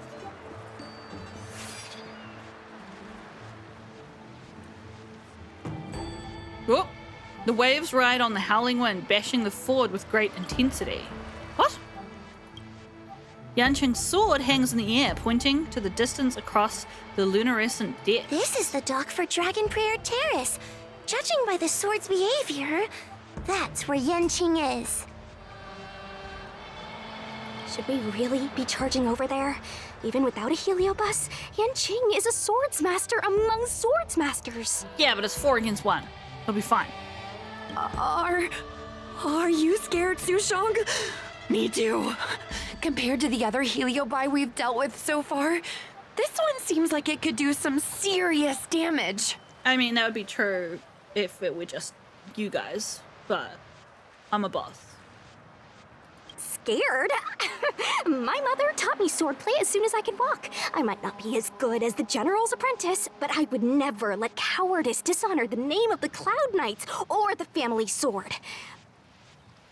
Whoop! The waves ride on the howling wind, bashing the ford with great intensity. What? Yanqing's sword hangs in the air, pointing to the distance across the luminescent depths. This is the dock for Dragon Prayer Terrace. Judging by the sword's behavior, that's where Yanqing is. Should we really be charging over there? Even without a heliobus, Yanqing is a swords master among swords masters. Yeah, but it's 4 against 1. It'll be fine. Are you scared, Sushong? Me too. Compared to the other heliobi we've dealt with so far, this one seems like it could do some serious damage. I mean, that would be true if it were just you guys, but I'm a boss. Scared? My mother taught me swordplay as soon as I could walk. I might not be as good as the general's apprentice, but I would never let cowardice dishonor the name of the Cloud Knights or the family sword.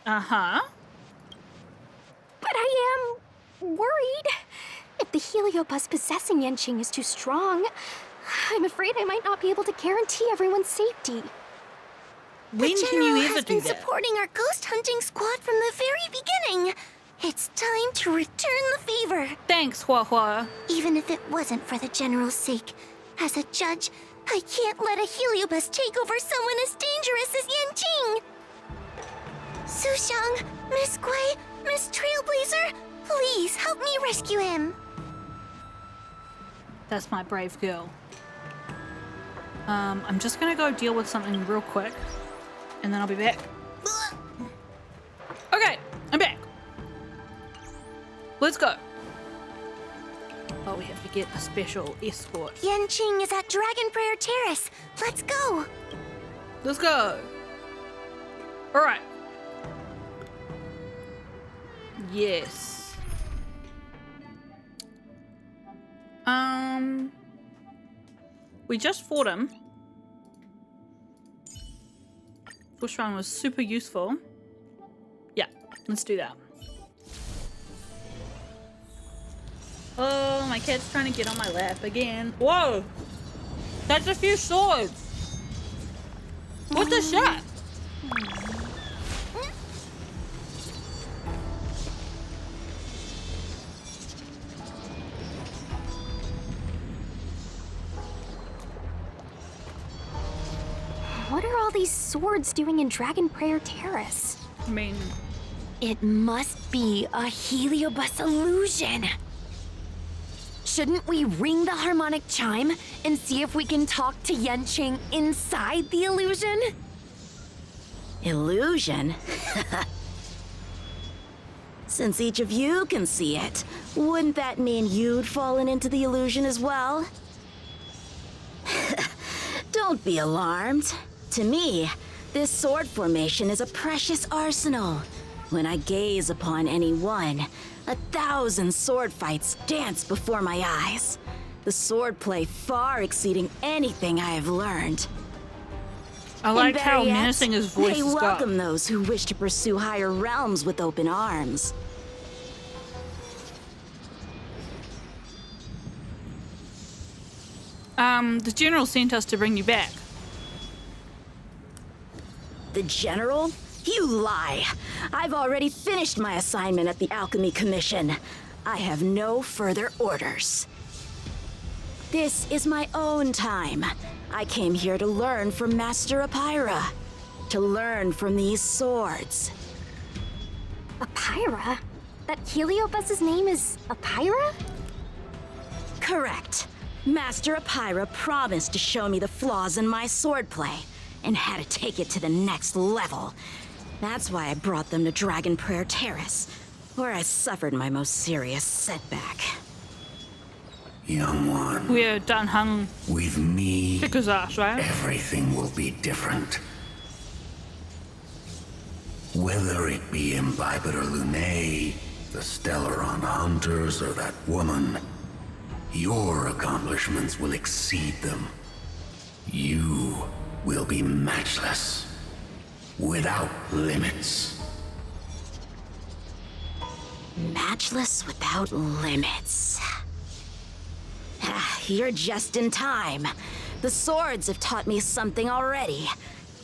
Uh-huh. But I am worried. If the heliobus possessing Yanqing is too strong, I'm afraid I might not be able to guarantee everyone's safety. When the can general you ever has do been that? supporting our ghost hunting squad from the very beginning. It's time to return the favor. Thanks, Hua Hua. Even if it wasn't for the general's sake. As a judge, I can't let a heliobus take over someone as dangerous as Yanqing. Sushang, Miss Gui, Miss Trailblazer, please help me rescue him. That's my brave girl. I'm just gonna go deal with something real quick, and then I'll be back. Okay, I'm back. Let's go. Oh, we have to get a special escort. Yanqing is at Dragon Prayer Terrace. Let's go. Let's go. All right. Yes. We just fought him. Bush run was super useful. Yeah, let's do that. Oh, my cat's trying to get on my lap again. Whoa! That's a few swords! What the shit? What are all these swords doing in Dragon Prayer Terrace? I mean, It must be a heliobus illusion. Shouldn't we ring the harmonic chime and see if we can talk to Yanqing inside the illusion? Illusion? Since each of you can see it, wouldn't that mean you'd fallen into the illusion as well? Don't be alarmed. To me, this sword formation is a precious arsenal. When I gaze upon any one, 1,000 sword fights dance before my eyes. The swordplay far exceeding anything I have learned. I like And how better yet, menacing his voice they has got. welcome those who wish to pursue higher realms with open arms. The general sent us to bring you back. The General? You lie! I've already finished my assignment at the Alchemy Commission. I have no further orders. This is my own time. I came here to learn from Master Apira. To learn from these swords. Apira? That heliobus's name is Apira? Correct. Master Apira promised to show me the flaws in my swordplay, and how to take it to the next level. That's why I brought them to Dragon Prayer Terrace, where I suffered my most serious setback. Young one, We're done hung with me, kick his ass, right? everything will be different. Whether it be Imbibitor Lunae, the Stellaron Hunters, or that woman, your accomplishments will exceed them. You will be matchless, without limits. Matchless without limits. You're just in time. The swords have taught me something already.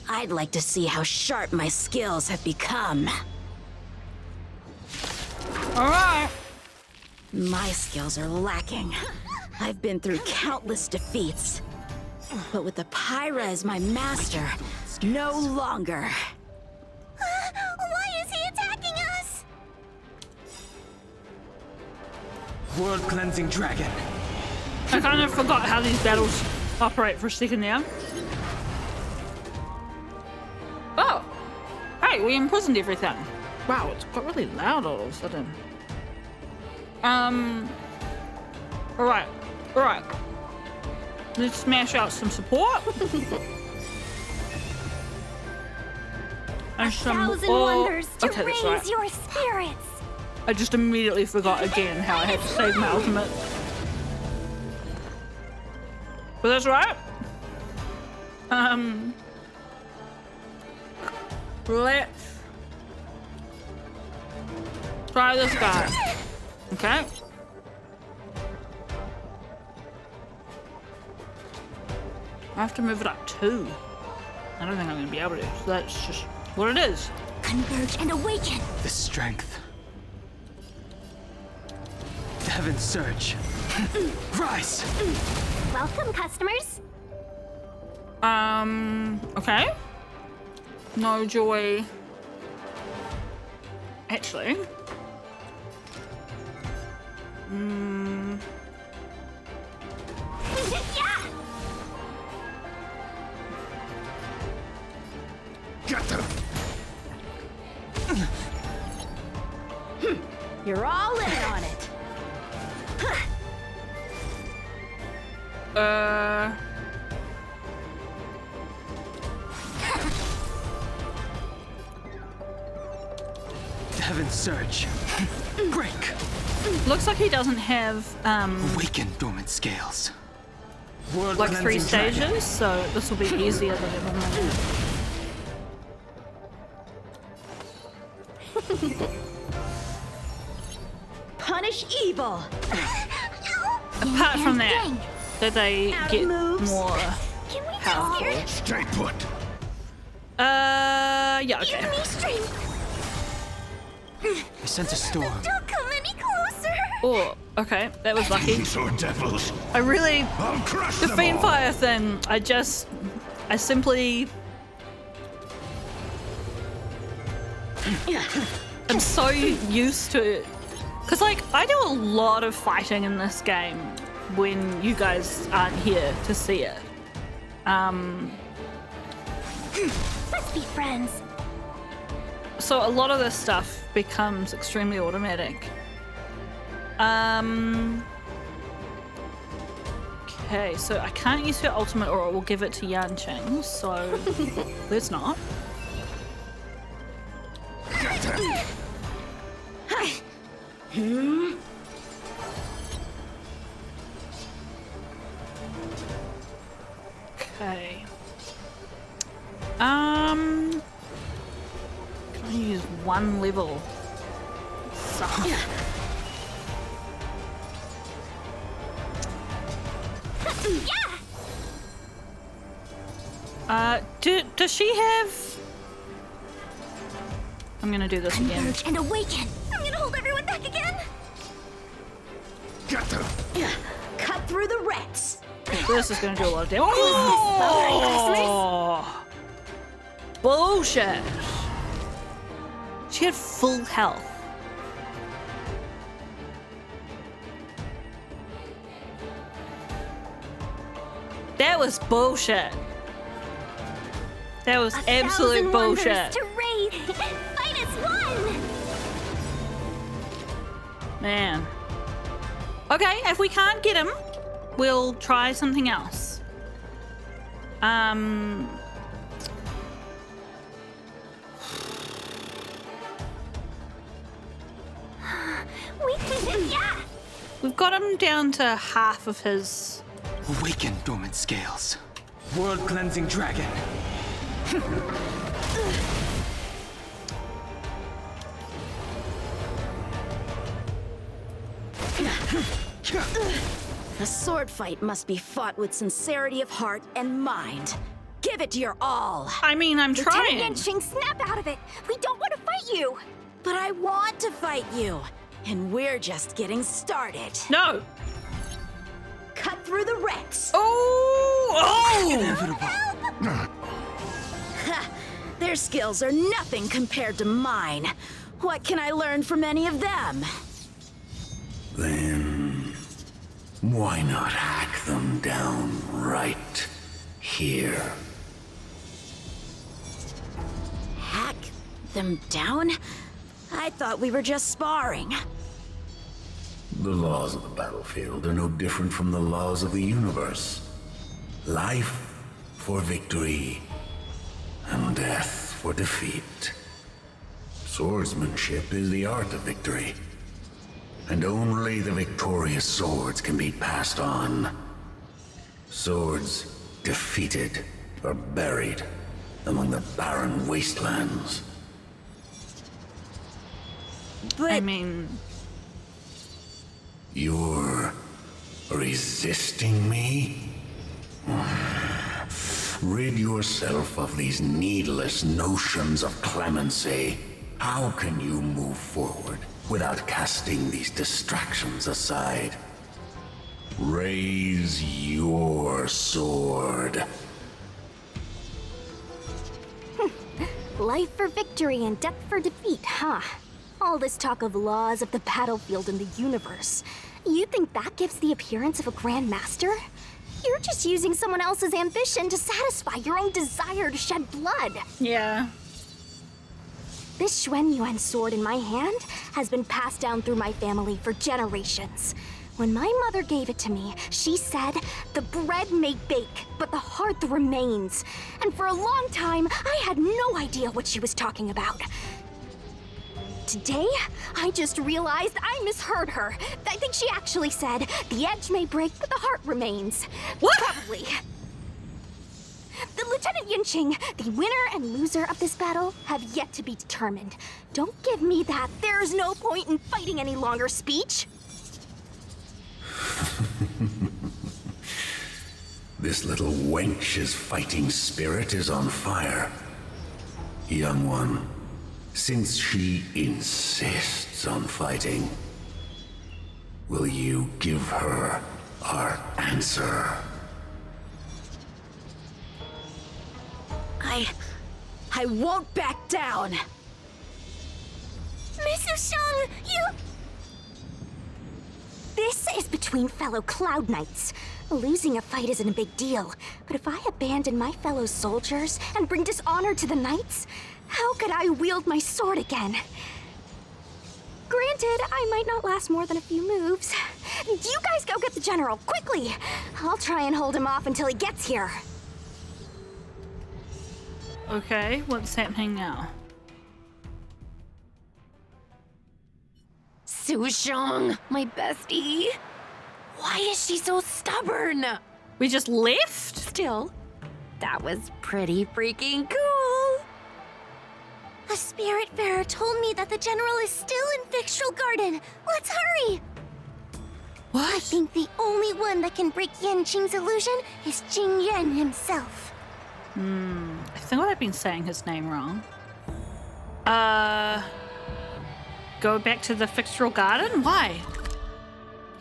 I'd like to see how sharp my skills have become. All right. My skills are lacking. I've been through countless defeats. But with the Pyra as my master, no longer. Why is he attacking us? World cleansing dragon. I kind of forgot how these battles operate for a second there. Oh! Hey, we imprisoned everything. Wow, it's got really loud all of a sudden. Alright. Let's smash out some support. And some Thousand wonders to okay, that's raise right. your spirits. I just immediately forgot again how I had to save my ultimate. But that's right. Let's try this guy. Okay. I have to move it up 2. I don't think I'm gonna be able to, so that's just what it is. Converge and awaken. The strength. The heavens surge. Rise! Welcome, customers. Okay. No joy. Actually. Yeah. Get them! You're all in on it. The heavens surge. Break! Looks like he doesn't have Awaken dormant scales. World like 3 cleansing dragon. stages, so this will be easier than it normally is. Punish evil. Apart from that, Dang. that they Out of get moves. more Can we powerful. just hear it? Stay put! Yeah, okay. Enemy stream. I sense a storm. Don't come any closer. Oh, okay, that was lucky. These are devils! I really, I'll crush the them Fiend all! Fire thing, I simply, I'm so used to it. Because, like, I do a lot of fighting in this game when you guys aren't here to see it. Let's be friends. So a lot of this stuff becomes extremely automatic. Okay, so I can't use her ultimate or it will give it to Yanqing, so let's not. Get them! Okay. Can I use 1 level? Suck. Does she have? I'm gonna do this again. Converge and awaken. I'm gonna hold everyone back again. Get them! Cut through the ranks. So this is gonna do a lot of damage. Oh! Bullshit! She had full health. That was bullshit. That was absolute 1,000 wonders bullshit. to raid. Fight as one. Man. Okay, if we can't get him, we'll try something else. Yeah. We've got him down to half of his. Awaken dormant scales. World cleansing dragon. A sword fight must be fought with sincerity of heart and mind. Give it your all. I mean, I'm Lieutenant trying. Yanqing, snap out of it. We don't want to fight you. But I want to fight you. and we're just getting started. No. Cut through the ranks. Oh! Their skills are nothing compared to mine. What can I learn from any of them? Then why not hack them down right here? Hack them down? I thought we were just sparring. The laws of the battlefield are no different from the laws of the universe. Life for victory, and death for defeat. Swordsmanship is the art of victory, and only the victorious swords can be passed on. Swords defeated are buried among the barren wastelands. But I mean, You're resisting me? Rid yourself of these needless notions of clemency. How can you move forward without casting these distractions aside? Raise your sword. Life for victory and death for defeat, huh? All this talk of laws of the battlefield and the universe. You think that gives the appearance of a Grand Master? You're just using someone else's ambition to satisfy your own desire to shed blood. yeah. This Xuan Yuan sword in my hand has been passed down through my family for generations. When my mother gave it to me, she said, the bread may bake, but the heart remains. And for a long time, I had no idea what she was talking about. Today, I just realized I misheard her. I think she actually said, the edge may break, but the heart remains. What? Probably. The Lieutenant Yinqing, the winner and loser of this battle, have yet to be determined. Don't give me that "there's no point in fighting any longer" speech. This little wench's fighting spirit is on fire. Young one, since she insists on fighting, will you give her our answer? I won't back down. Miss Ushang, you... This is between fellow Cloud Knights. Losing a fight isn't a big deal, but if I abandon my fellow soldiers and bring dishonor to the Knights, how could I wield my sword again? Granted, I might not last more than a few moves. You guys go get the General, quickly! I'll try and hold him off until he gets here. Okay, what's happening now? Sushang, my bestie. Why is she so stubborn? We just left? Still, that was pretty freaking cool. A Spiritfarer told me that the General is still in Victral Garden. Let's hurry! What? I think the only one that can break Yanqing's illusion is Jing Yuan himself. I think I've been saying his name wrong. Go back to the Victral Garden? Why?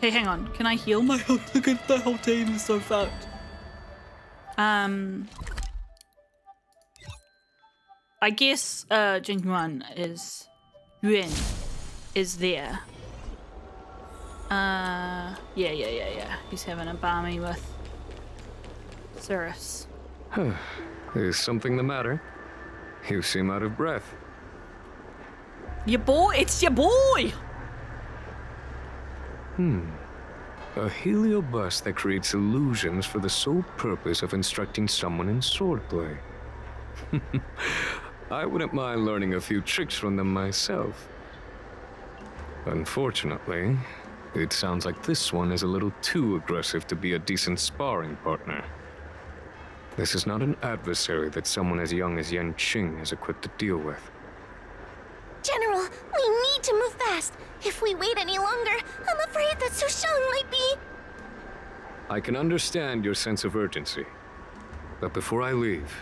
Hey, hang on. Can I heal my health? Look at the whole team is so fucked. I guess Jing Yuan is there. Yeah. He's having a balmy with Cirrus. Is something the matter? You seem out of breath. Your boy, it's your boy! A heliobus that creates illusions for the sole purpose of instructing someone in swordplay. I wouldn't mind learning a few tricks from them myself. Unfortunately, it sounds like this one is a little too aggressive to be a decent sparring partner. This is not an adversary that someone as young as Yanqing is equipped to deal with. General, we need to move fast. If we wait any longer, I'm afraid that Sushang might be... I can understand your sense of urgency. But before I leave,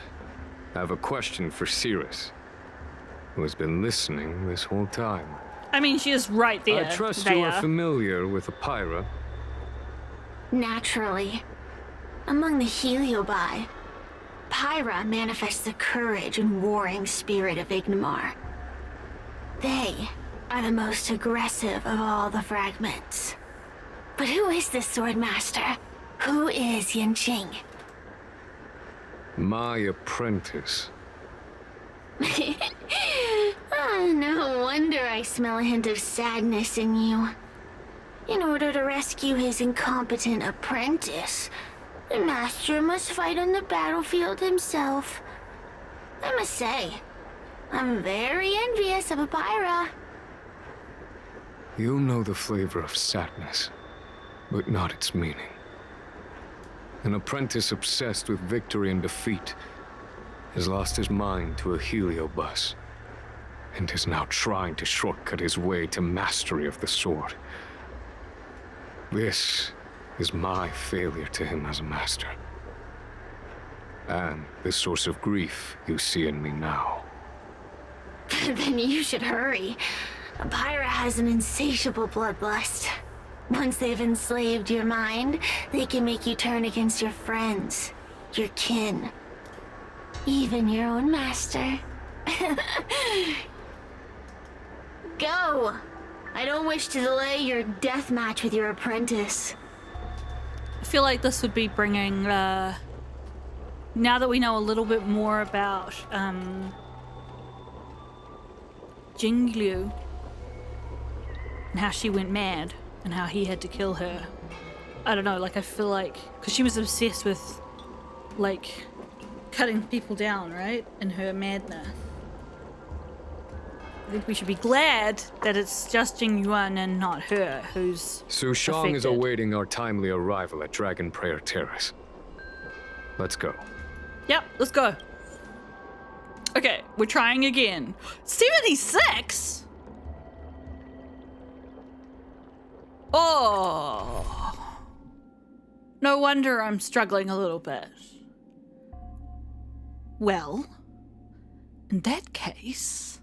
I have a question for Cirrus, who has been listening this whole time. I mean, she is right there. I trust you are familiar with the Pyra. Naturally. Among the Heliobi, Pyra manifests the courage and warring spirit of Ignimar. They are the most aggressive of all the fragments. But who is this sword master? Who is Yanqing? My apprentice. No wonder I smell a hint of sadness in you. In order to rescue his incompetent apprentice, the master must fight on the battlefield himself. I must say, I'm very envious of Pyra. You know the flavor of sadness, but not its meaning. An apprentice obsessed with victory and defeat has lost his mind to a heliobus, and is now trying to shortcut his way to mastery of the sword. This is my failure to him as a master. And the source of grief you see in me now. Then you should hurry. Pyra has an insatiable bloodlust. Once they've enslaved your mind, they can make you turn against your friends, your kin, even your own master. Go! I don't wish to delay your death match with your apprentice. I feel like this would be bringing, now that we know a little bit more about, Jinglu, and how she went mad, and how he had to kill her. I don't know, like, I feel like, because she was obsessed with, like, cutting people down, right? In her madness. I think we should be glad that it's just Jing Yuan and not her who's Su Shang is affected. awaiting our timely arrival at Dragon Prayer Terrace. Let's go. Yep, let's go. Okay, we're trying again. 76? Oh. No wonder I'm struggling a little bit. Well, in that case,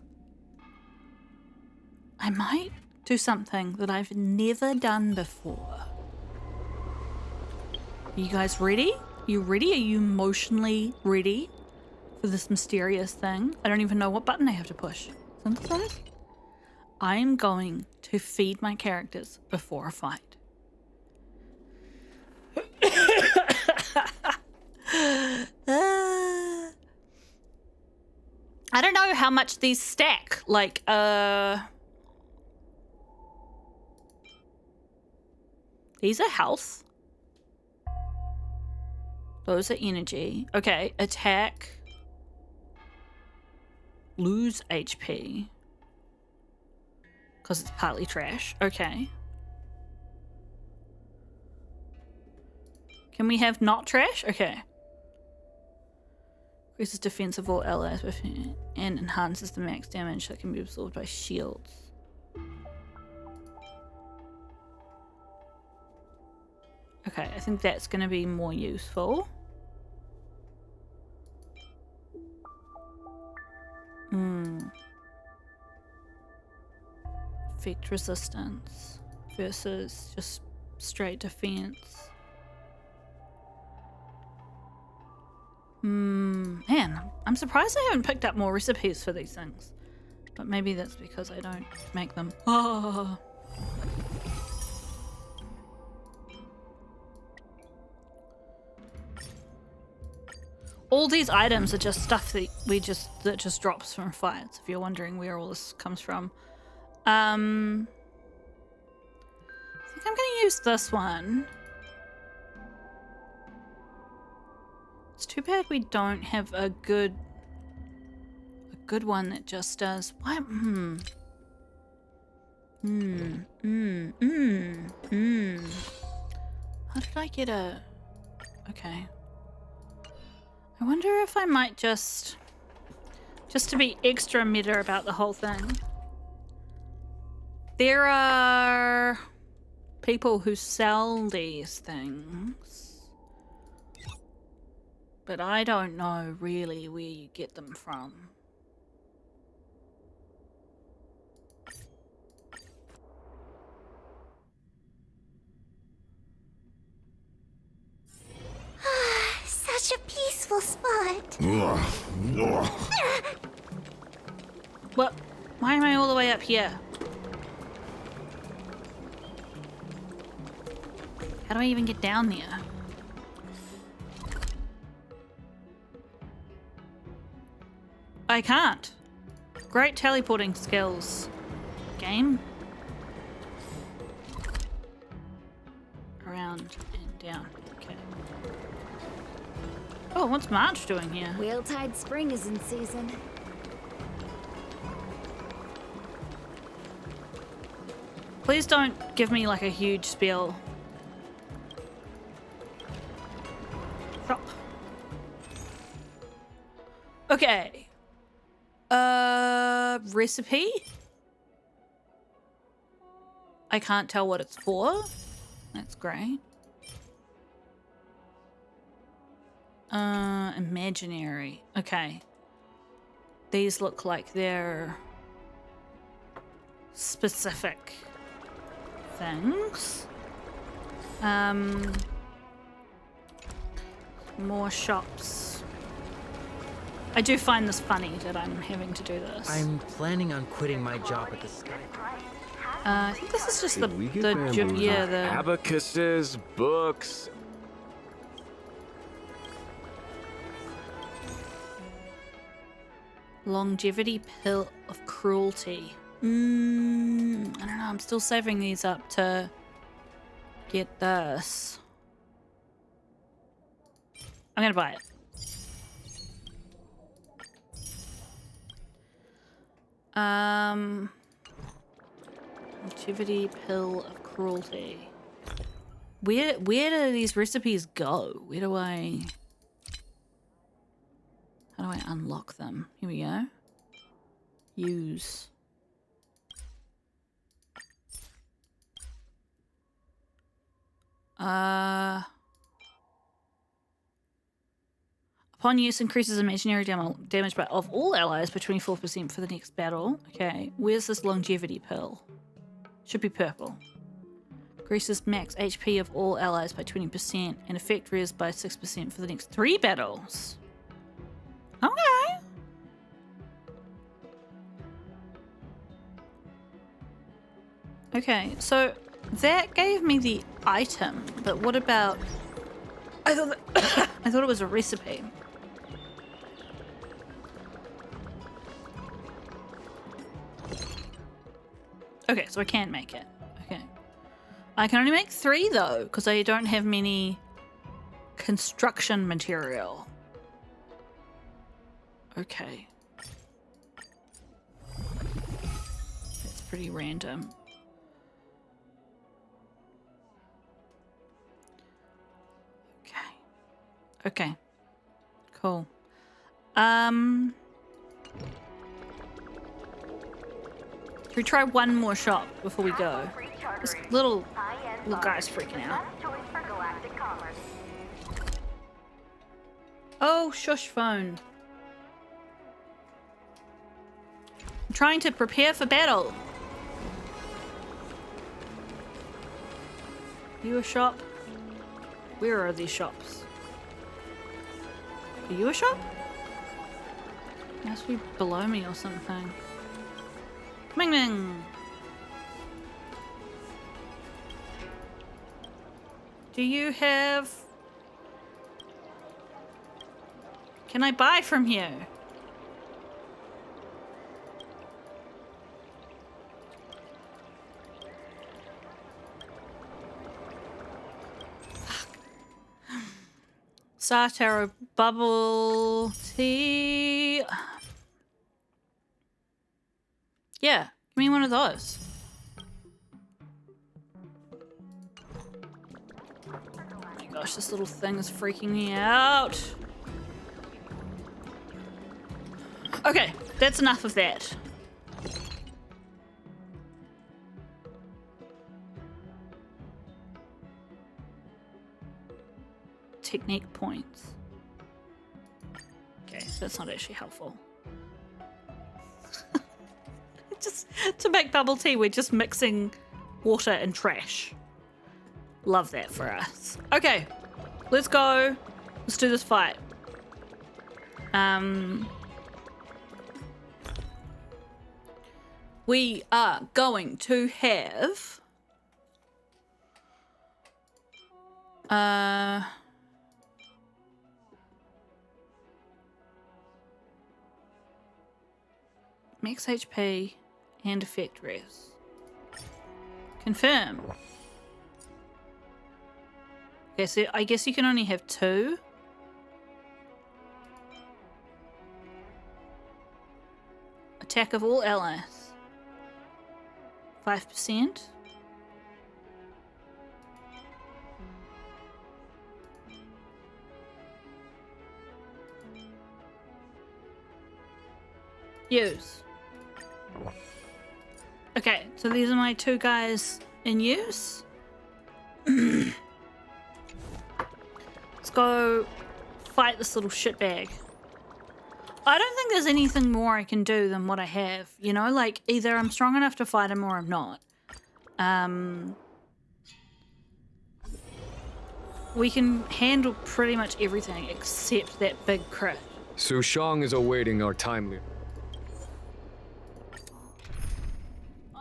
I might do something that I've never done before. Are you guys ready? You ready? Are you emotionally ready for this mysterious thing? I don't even know what button I have to push. Synthesize? I am going to feed my characters before a fight. I don't know how much these stack. Like, these are health. Those are energy. Okay, attack. Lose HP. Because it's partly trash. Okay. Can we have not trash? Okay. Increases defense of all allies within and enhances the max damage that can be absorbed by shields. Okay, I think that's going to be more useful. Effect resistance versus just straight defense. Man, I'm surprised I haven't picked up more recipes for these things. But maybe that's because I don't make them. Oh. All these items are just stuff that that just drops from fights, if you're wondering where all this comes from. I think I'm gonna use this one. It's too bad we don't have a good one that just does what? How did I get a okay. I wonder if I might just to be extra meta about the whole thing. There are people who sell these things, but I don't know really where you get them from. peaceful spot. What? Why am I all the way up here? How do I even get down there? I can't. Great teleporting skills. Game. Around and down. Okay. Oh, what's March doing here? Wheeltide Spring is in season. Please don't give me like a huge spiel. Shop. Okay. Recipe? I can't tell what it's for. That's great. Imaginary. Okay. These look like they're specific things. More shops. I do find this funny that I'm having to do this. I'm planning on quitting my job at the Sky. I think this is just the abacuses, books. longevity pill of cruelty. I don't know. I'm still saving these up to get this. I'm gonna buy it. Longevity pill of cruelty. Where do these recipes go? How do I unlock them? Here we go. Use. Upon use, increases imaginary damage of all allies by 24% for the next battle. Okay, where's this longevity pill? Should be purple. Increases max HP of all allies by 20% and effect res by 6% for the next 3 battles. Okay. Okay, so that gave me the item, but what about... I thought it was a recipe. Okay, so I can make it. Okay. I can only make 3 though, because I don't have many construction material. Okay. That's pretty random. Okay. Cool. Should we try one more shop before we go? This little guy's freaking out. Oh, shush phone. I'm trying to prepare for battle. You a shop? Where are these shops? Are you a shop? Must be below me or something. Ming Ming! Do you have... Can I buy from you? Sataro bubble tea. Yeah, give me one of those. Oh my gosh, this little thing is freaking me out. Okay, that's enough of that. Technique points. Okay, that's not actually helpful. Just to make bubble tea, we're just mixing water and trash. Love that for us. Okay, let's go. Let's do this fight. We are going to have max HP and effect res. Confirm. Okay, so I guess you can only have 2. Attack of all allies. 5%. Use. Okay, so these are my 2 guys in use. Let's go fight this little shitbag. I don't think there's anything more I can do than what I have, you know? Like, either I'm strong enough to fight him or I'm not. We can handle pretty much everything except that big crit. Su Shang is awaiting our timely...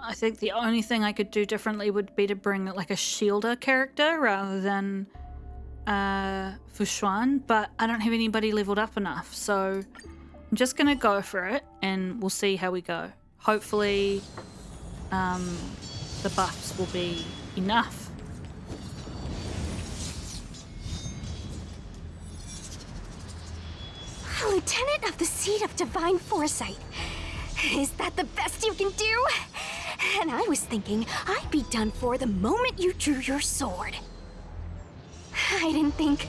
I think the only thing I could do differently would be to bring like a shielder character rather than Fushuan, but I don't have anybody leveled up enough, so I'm just gonna go for it and we'll see how we go. Hopefully the buffs will be enough. Lieutenant of the Seat of Divine Foresight. Is that the best you can do? And I was thinking I'd be done for the moment you drew your sword. I didn't think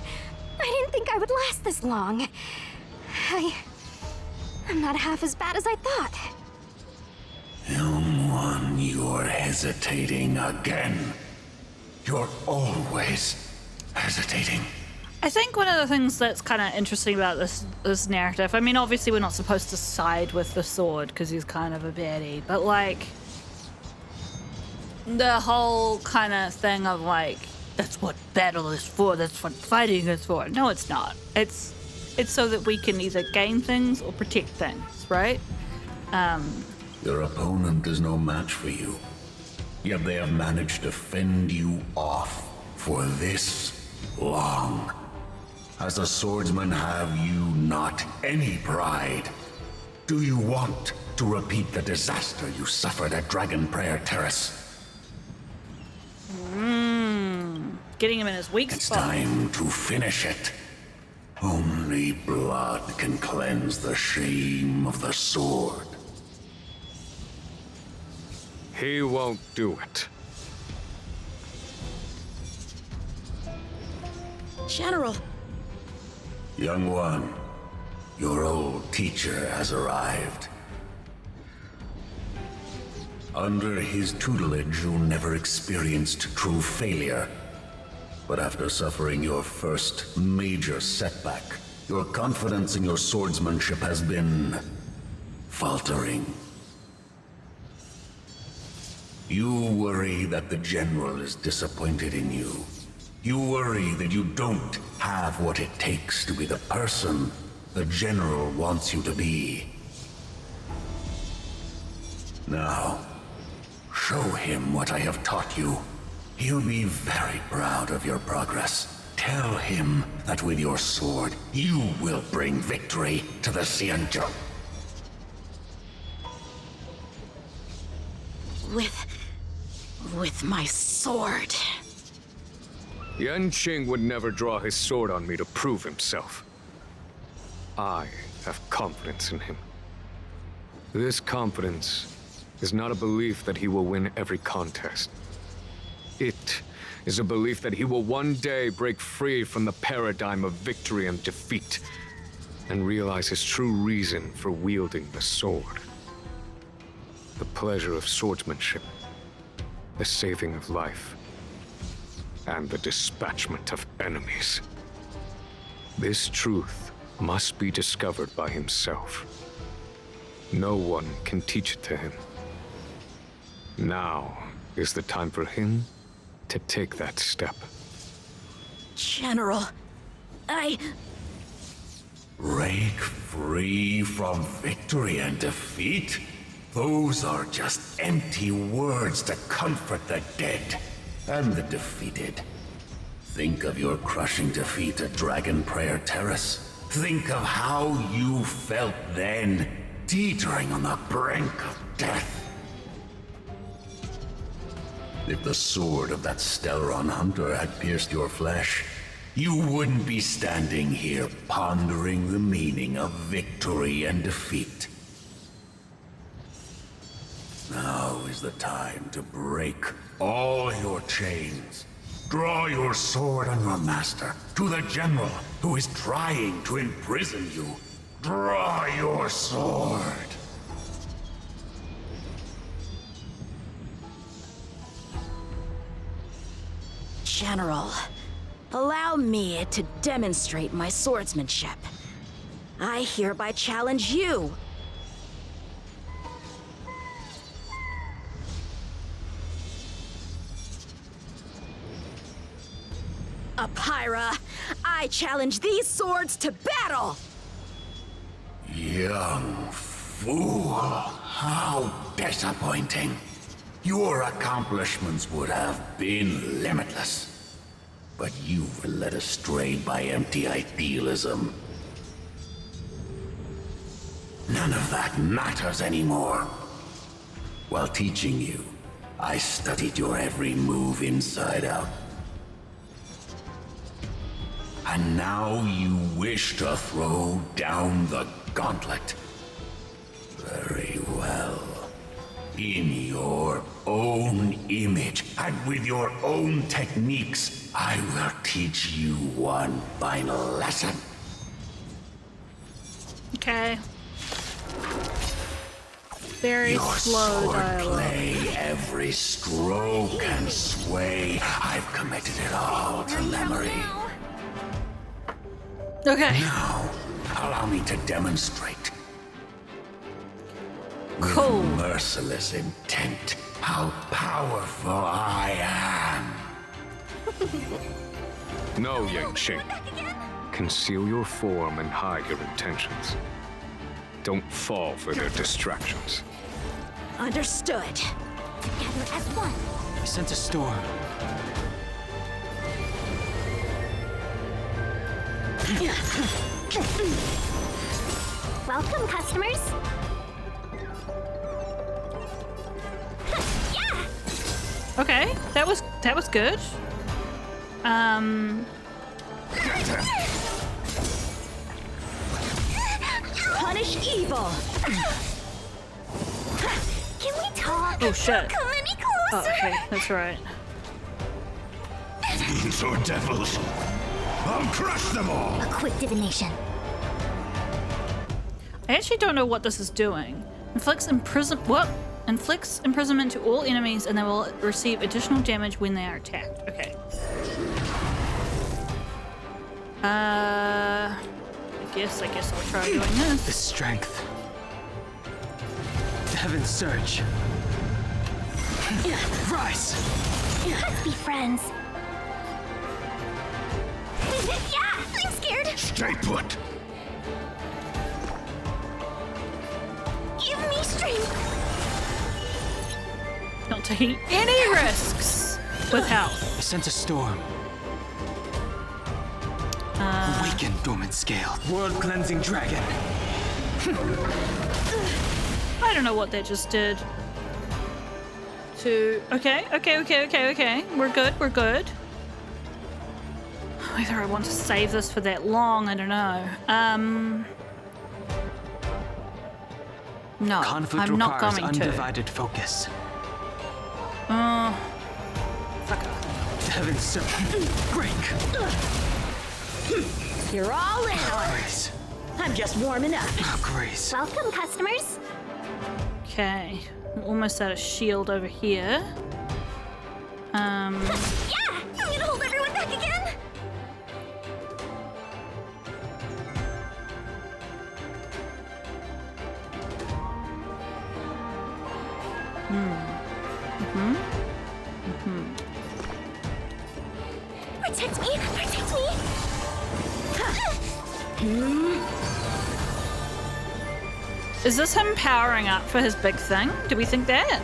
I would last this long. I'm not half as bad as I thought. Young one, you're hesitating again. You're always hesitating. I think one of the things that's kind of interesting about this narrative, I mean, obviously we're not supposed to side with the sword because he's kind of a baddie, but like the whole kind of thing of like, that's what battle is for, that's what fighting is for. No, it's not. It's so that we can either gain things or protect things, right? Your opponent is no match for you, yet they have managed to fend you off for this long. As a swordsman, have you not any pride? Do you want to repeat the disaster you suffered at Dragon Prayer Terrace? Getting him in his weak It's spot. time to finish it. Only blood can cleanse the shame of the sword. He won't do it. General. Young one, your old teacher has arrived. Under his tutelage, you never experienced true failure. But after suffering your first major setback, your confidence in your swordsmanship has been faltering. You worry that the general is disappointed in you. You worry that you don't have what it takes to be the person the general wants you to be. Now, show him what I have taught you. He'll be very proud of your progress. Tell him that with your sword, you will bring victory to the Xianzhou. With my sword. Yanqing would never draw his sword on me to prove himself. I have confidence in him. This confidence is not a belief that he will win every contest. It is a belief that he will one day break free from the paradigm of victory and defeat and realize his true reason for wielding the sword. The pleasure of swordsmanship, the saving of life, and the dispatchment of enemies. This truth must be discovered by himself. No one can teach it to him. Now is the time for him to take that step. General, Break free from victory and defeat? Those are just empty words to comfort the dead and the defeated. Think of your crushing defeat at Dragon Prayer Terrace. Think of how you felt then, teetering on the brink of death. If the sword of that Stellaron hunter had pierced your flesh, you wouldn't be standing here pondering the meaning of victory and defeat. Now is the time to break all your chains. Draw your sword on your master, to the general who is trying to imprison you. Draw your sword. General, allow me to demonstrate my swordsmanship. I hereby challenge you. Apyra, I challenge these swords to battle! Young fool, how disappointing. Your accomplishments would have been limitless. But you were led astray by empty idealism. None of that matters anymore. While teaching you, I studied your every move inside out. And now you wish to throw down the gauntlet. Very well. In your own image, and with your own techniques, I will teach you one final lesson. Okay. Very Your slow dialogue. swordplay, every stroke and sway, I've committed it all to memory. Okay. Now, allow me to demonstrate. Cool. With merciless intent, how powerful I am. No, Yanqing. Conceal your form and hide your intentions. Don't fall for their distractions. Understood. Together as one. I sent a storm. Welcome, customers. Yeah! Okay. That was good. Punish evil. Can we talk? Oh shit. Come any Oh, closer? okay, that's right. Demons or devils, I'll crush them all. A quick divination. I actually don't know what this is doing. Inflicts imprisonment to all enemies, and they will receive additional damage when they are attacked. Okay. I guess I'll try doing The this. strength. The heavens surge. Rise! Let's be friends. Yeah, I'm scared. Stay put. Give me strength. Not taking any risks with health. I sent a storm. Awaken dormant scale. World cleansing dragon. I don't know what that just did. Okay. We're good. Whether I want to save this for that long, I don't know. No, Conflict I'm not requires going to. undivided focus. Fuck off. The heavens surge. Break. You're all in on it. Grace. I'm just warming up. Oh, Grace. Welcome, customers. Okay, I'm almost out of shield over here. Yeah, I'm gonna hold everyone back again. Protect me! Protect me! Is this him powering up for his big thing? Do we think that?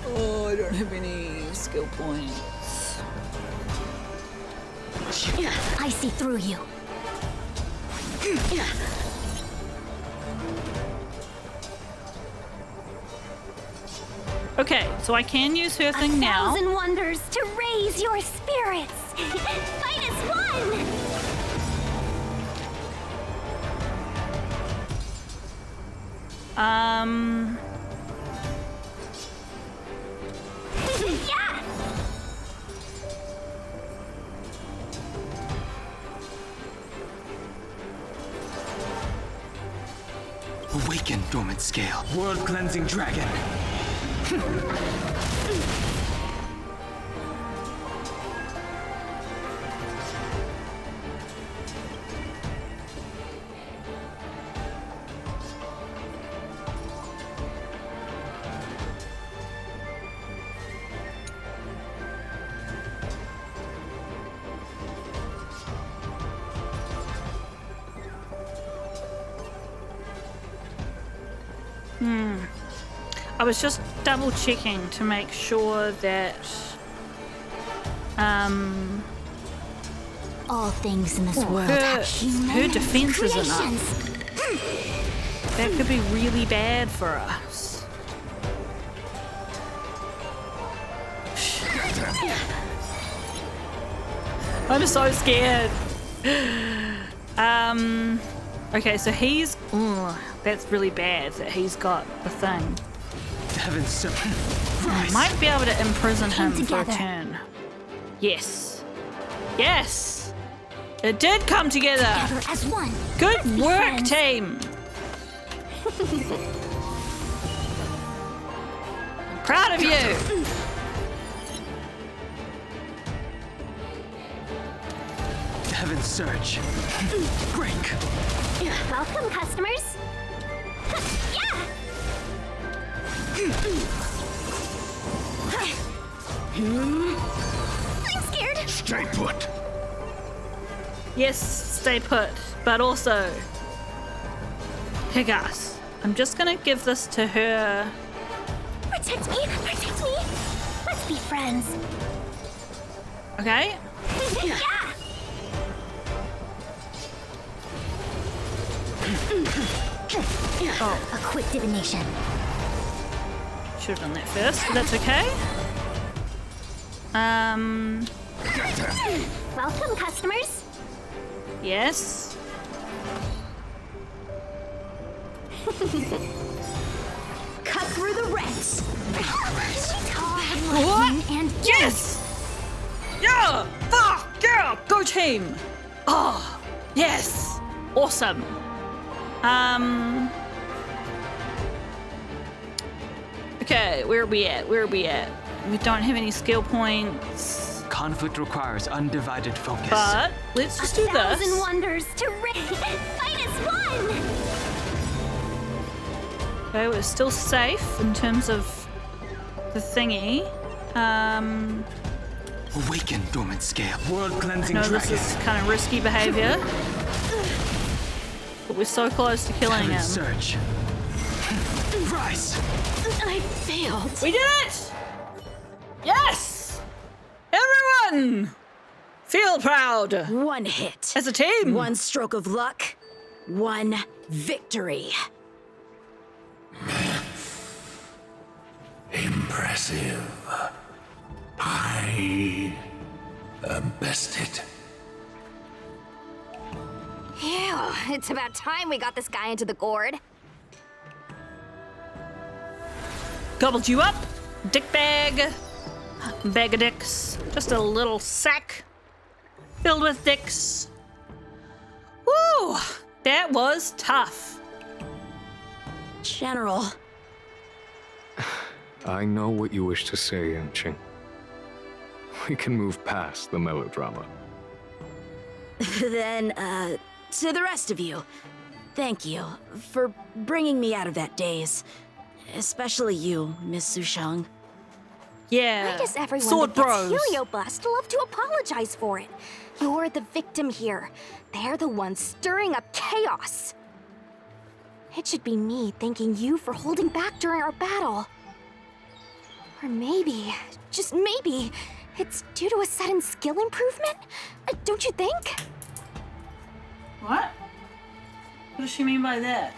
Oh, I don't have any skill points. I see through you. Okay, so I can use her thing now. 1,000 wonders to raise your spirits. Fight as one. Yeah. Awaken, dormant scale. World cleansing dragon. I was just double checking to make sure that All things in this world her have human defense isn't up. creations. That could be really bad for us. I'm so scared. Okay, so he's... Ooh, that's really bad that he's got the thing. Heaven sent. I might be able to imprison him for a together. turn. Yes. Yes! It did come together! Together as one. Good be work, friends. team! Proud of you! Heaven surge. Break. Welcome, customers. Yeah. I'm scared. Stay put. Yes, stay put, but also... Higas. I'm just gonna give this to her. Protect me. Protect me. Let's be friends. Okay? Yeah. Oh, a quick divination. Should have done that first, but that's okay. Welcome, customers. Yes. Cut through the rents. What? And Yes! Yeah! Fuck! Yeah! Go team! Oh, yes! Awesome. Okay, where are we at? Where are we at? We don't have any skill points, Conflict requires undivided focus. but let's just do 1,000 this. wonders to fight as one. Okay, we're still safe in terms of the thingy. Awaken, dormant scale. World cleansing No, this dragon. is kind of risky behavior. But we're so close to killing Heaven him. surge. Rise. I failed. We did it! Yes! Everyone! Feel proud! One hit. As a team! One stroke of luck. One victory. Impressive. I am bested. Ew, it's about time we got this guy into the gourd. Gobbled you up. Dick bag. Bag of dicks. Just a little sack filled with dicks. Woo! That was tough. General. I know what you wish to say, Yanqing. We can move past the melodrama. Then, to the rest of you, thank you for bringing me out of that daze. Especially you, Miss Sushang. Yeah. I guess everyone Sword that gets bros. Heliobust love to apologize for it. You're the victim here. They're the ones stirring up chaos. It should be me thanking you for holding back during our battle. Or maybe, just maybe, it's due to a sudden skill improvement? Don't you think? What? What does she mean by that?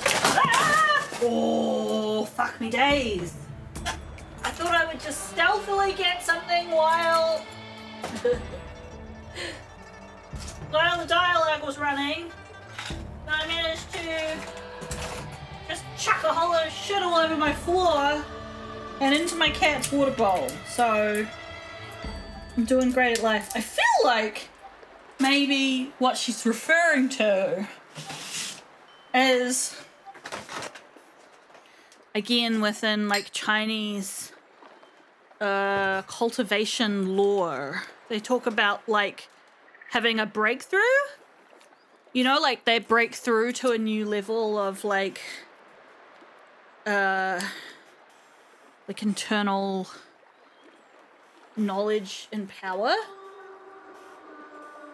Ah! Oh, fuck me days. I thought I would just stealthily get something while the dialogue was running. And I managed to just chuck a whole lot of shit all over my floor and into my cat's water bowl. So I'm doing great at life. I feel like maybe what she's referring to is, again, within like Chinese cultivation lore, they talk about like having a breakthrough. You know, like they break through to a new level of like internal knowledge and power.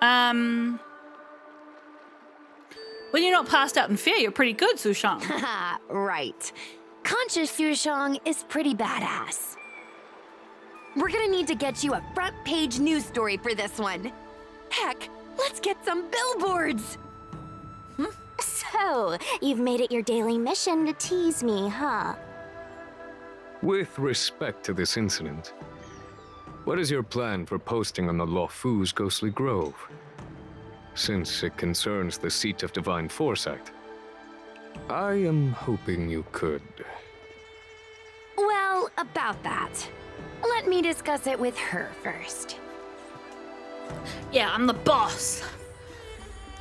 When you're not passed out in fear, you're pretty good, Sushang. Haha, right. Conscious Sushang is pretty badass. We're gonna need to get you a front page news story for this one. Heck, let's get some billboards! So, you've made it your daily mission to tease me, huh? With respect to this incident, what is your plan for posting on the Luofu's Ghostly Grove? Since it concerns the seat of divine foresight, I am hoping you could. Well, about that. Let me discuss it with her first. Yeah, I'm the boss.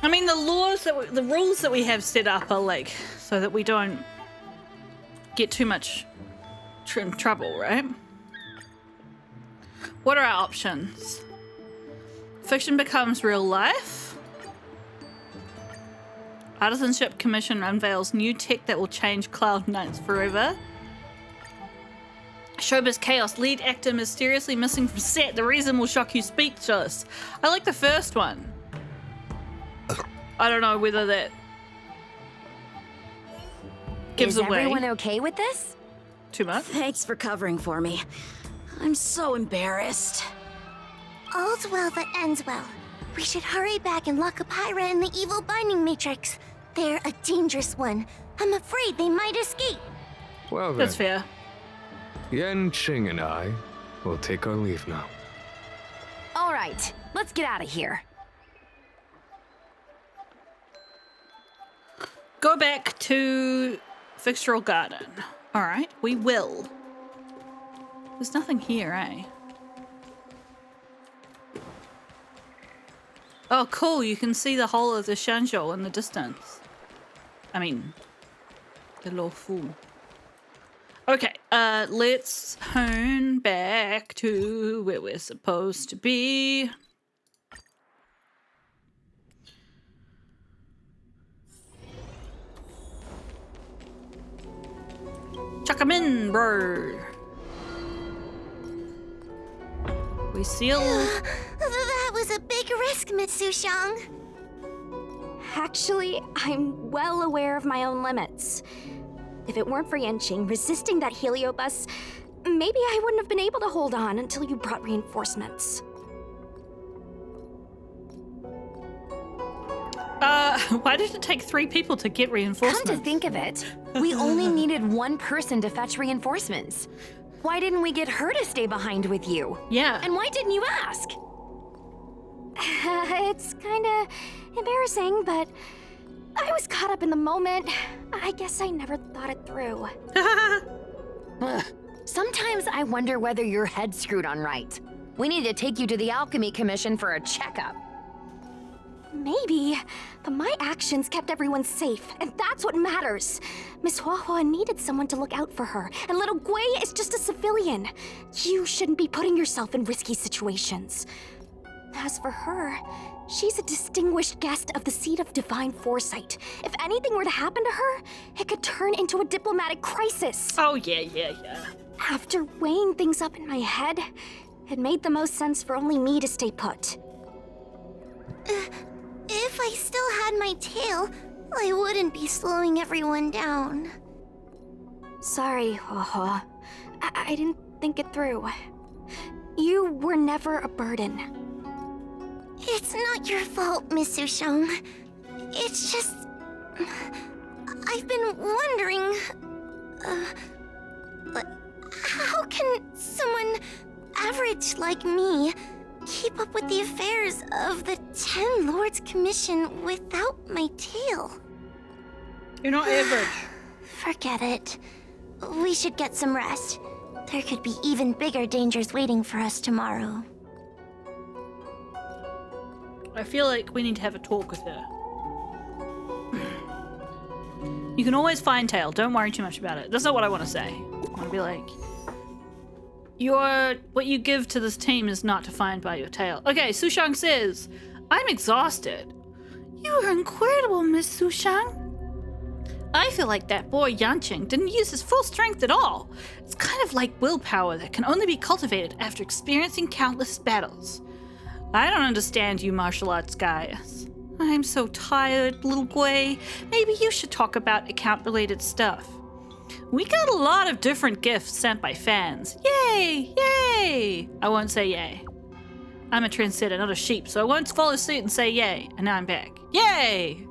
I mean, the rules that we have set up are like so that we don't get too much in trouble, right? What are our options? Fiction becomes real life. Artisanship Commission unveils new tech that will change Cloud Knights forever. Showbiz Chaos, lead actor mysteriously missing from set. The reason will shock you speechless. I like the first one. I don't know whether that gives away. Is everyone okay with this? Too much? Thanks for covering for me. I'm so embarrassed. All's well that ends well. We should hurry back and lock up Hyra in the evil binding matrix. They're a dangerous one. I'm afraid they might escape. Well then, That's fair. Yan Qing and I will take our leave now. All right, let's get out of here. Go back to Fixtural Garden. All right, we will. There's nothing here, eh? Oh, cool. You can see the whole of the Shanzhou in the distance. I mean, the Luofu. Okay, let's hone back to where we're supposed to be. Chuck 'em in, bro. We seal. That was a big risk, Miss Sushang. Actually, I'm well aware of my own limits. If it weren't for Yanqing resisting that heliobus, maybe I wouldn't have been able to hold on until you brought reinforcements. Why did it take 3 people to get reinforcements? Come to think of it, we only needed one person to fetch reinforcements. Why didn't we get her to stay behind with you? Yeah. And why didn't you ask? It's kinda embarrassing, but I was caught up in the moment. I guess I never thought it through. Ugh. Sometimes I wonder whether your head's screwed on right. We need to take you to the Alchemy Commission for a checkup. Maybe, but my actions kept everyone safe, and that's what matters. Miss Huahua needed someone to look out for her, and little Gui is just a civilian. You shouldn't be putting yourself in risky situations. As for her, she's a distinguished guest of the seat of divine foresight. If anything were to happen to her, it could turn into a diplomatic crisis. Oh, yeah. After weighing things up in my head, it made the most sense for only me to stay put. If I still had my tail, I wouldn't be slowing everyone down. Sorry, Haha. I didn't think it through. You were never a burden. It's not your fault, Miss Sushang. It's just... I've been wondering... how can someone average like me keep up with the affairs of the 10 Lords Commission without my tail? You're not average. Forget it. We should get some rest. There could be even bigger dangers waiting for us tomorrow. I feel like we need to have a talk with her. You can always find Tail. Don't worry too much about it. That's not what I want to say. I want to be like, what you give to this team is not defined by your tail. Okay, Sushang says, I'm exhausted. You are incredible, Miss Sushang. I feel like that boy Yanqing didn't use his full strength at all. It's kind of like willpower that can only be cultivated after experiencing countless battles. I don't understand you martial arts guys. I'm so tired, little Gui. Maybe you should talk about account-related stuff. We got a lot of different gifts sent by fans. Yay! Yay! I won't say yay. I'm a trendsetter, not a sheep, so I won't follow suit and say yay. And now I'm back. Yay!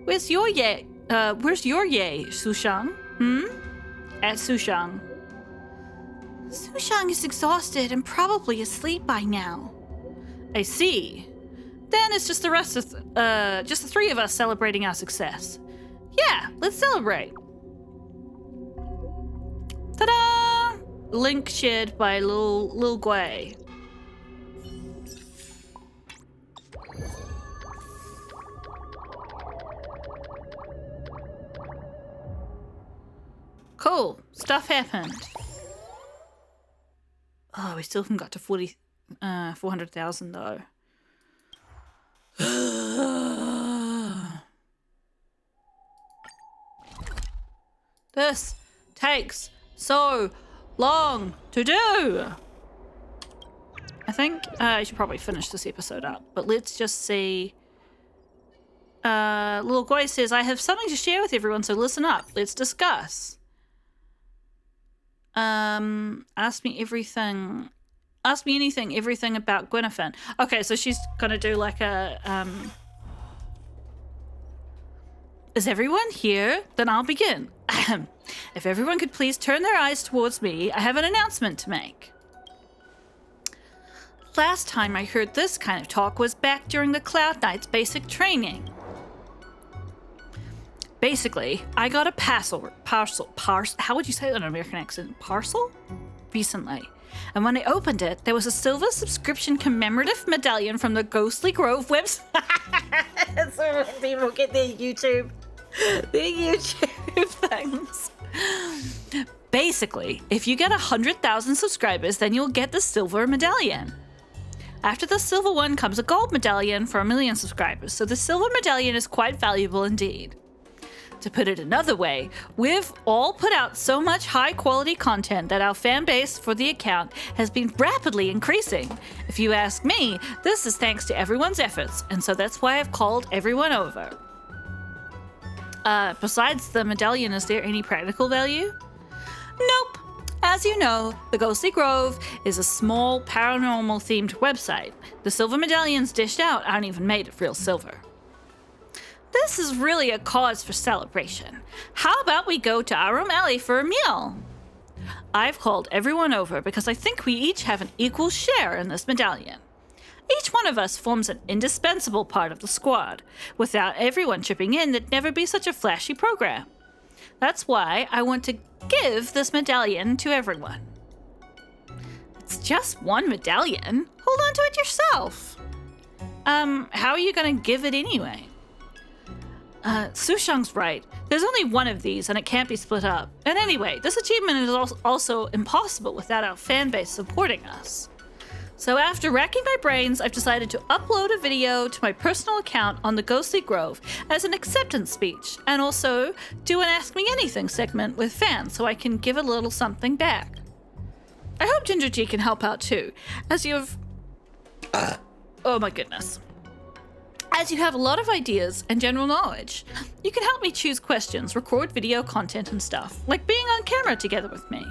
Where's your yay, Sushang? At Sushang. Sushang is exhausted and probably asleep by now. I see. Then it's just just the three of us celebrating our success. Yeah, let's celebrate. Ta-da! Link shared by Lil Gui. Cool. Stuff happened. Oh, we still haven't got to 400,000 though. This takes so long to do. I think I should probably finish this episode up, but let's just see. Little Gui says, I have something to share with everyone, so listen up. Let's discuss. Ask me everything about Gwenifin. Okay, so she's gonna do like a, Is everyone here? Then I'll begin. If everyone could please turn their eyes towards me, I have an announcement to make. Last time I heard this kind of talk was back during the Cloud Knight's basic training. Basically, I got a parcel, how would you say that in an American accent? Parcel? Recently. And when I opened it, there was a silver subscription commemorative medallion from the Ghostly Grove website. That's where people get their YouTube things. Basically, if you get 100,000 subscribers, then you'll get the silver medallion. After the silver one comes a gold medallion for 1 million subscribers, so the silver medallion is quite valuable indeed. To put it another way, we've all put out so much high-quality content that our fan base for the account has been rapidly increasing. If you ask me, this is thanks to everyone's efforts, and so that's why I've called everyone over. Besides the medallion, is there any practical value? Nope. As you know, the Ghostly Grove is a small paranormal-themed website. The silver medallions dished out aren't even made of real silver. This is really a cause for celebration. How about we go to Arum Alley for a meal? I've called everyone over because I think we each have an equal share in this medallion. Each one of us forms an indispensable part of the squad. Without everyone chipping in, there'd never be such a flashy program. That's why I want to give this medallion to everyone. It's just one medallion. Hold on to it yourself. How are you gonna give it anyway? Sushang's right. There's only one of these and it can't be split up. And anyway, this achievement is also impossible without our fan base supporting us. So after racking my brains, I've decided to upload a video to my personal account on the Ghostly Grove as an acceptance speech, and also do an Ask Me Anything segment with fans so I can give a little something back. I hope Ginger G can help out too, as you've... oh my goodness. As you have a lot of ideas and general knowledge, you can help me choose questions, record video content and stuff, like being on camera together with me.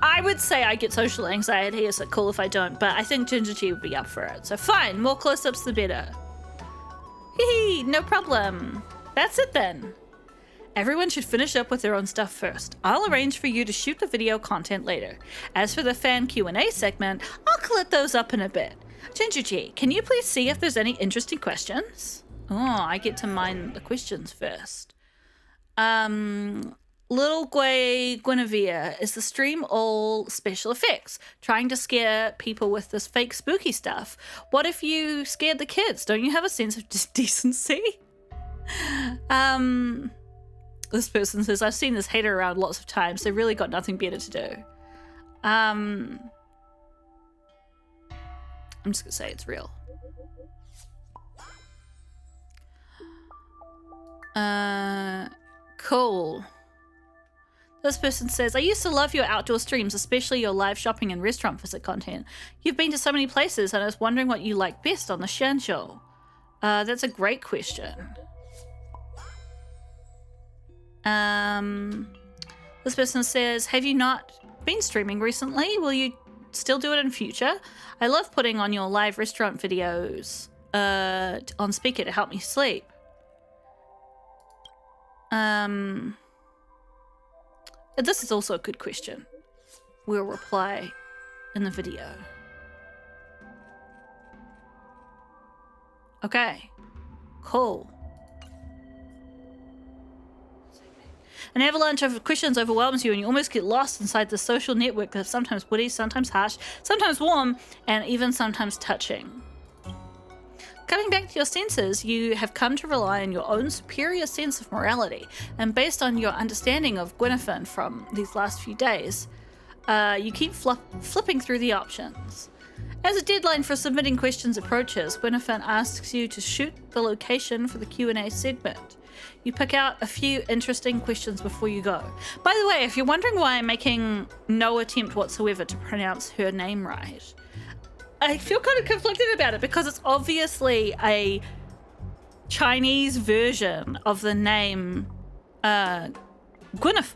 I would say I get social anxiety. Is it cool if I don't? But I think Ginger G would be up for it. So fine, more close-ups the better. Hee, no problem. That's it then. Everyone should finish up with their own stuff first. I'll arrange for you to shoot the video content later. As for the fan Q&A segment, I'll collect those up in a bit. Ginger G, can you please see if there's any interesting questions? Oh, I get to mine the questions first. Little Guinevere, is the stream all special effects? Trying to scare people with this fake spooky stuff? What if you scared the kids? Don't you have a sense of decency? This person says, I've seen this hater around lots of times. They really got nothing better to do. I'm just gonna say it's real. Cool. This person says, I used to love your outdoor streams, especially your live shopping and restaurant visit content. You've been to so many places, and I was wondering what you like best on the Shanshou. That's a great question. This person says, have you not been streaming recently? Will you still do it in future? I love putting on your live restaurant videos on speaker to help me sleep. This is also a good question. We'll reply in the video. Okay, cool. An avalanche of questions overwhelms you and you almost get lost inside the social network that's sometimes witty, sometimes harsh, sometimes warm, and even sometimes touching. Coming back to your senses, you have come to rely on your own superior sense of morality, and based on your understanding of Gwyneth from these last few days, you keep flipping through the options. As a deadline for submitting questions approaches, Gwyneth asks you to shoot the location for the Q&A segment. You pick out a few interesting questions before you go. By the way, if you're wondering why I'm making no attempt whatsoever to pronounce her name right, I feel kind of conflicted about it because it's obviously a Chinese version of the name Gwyneth,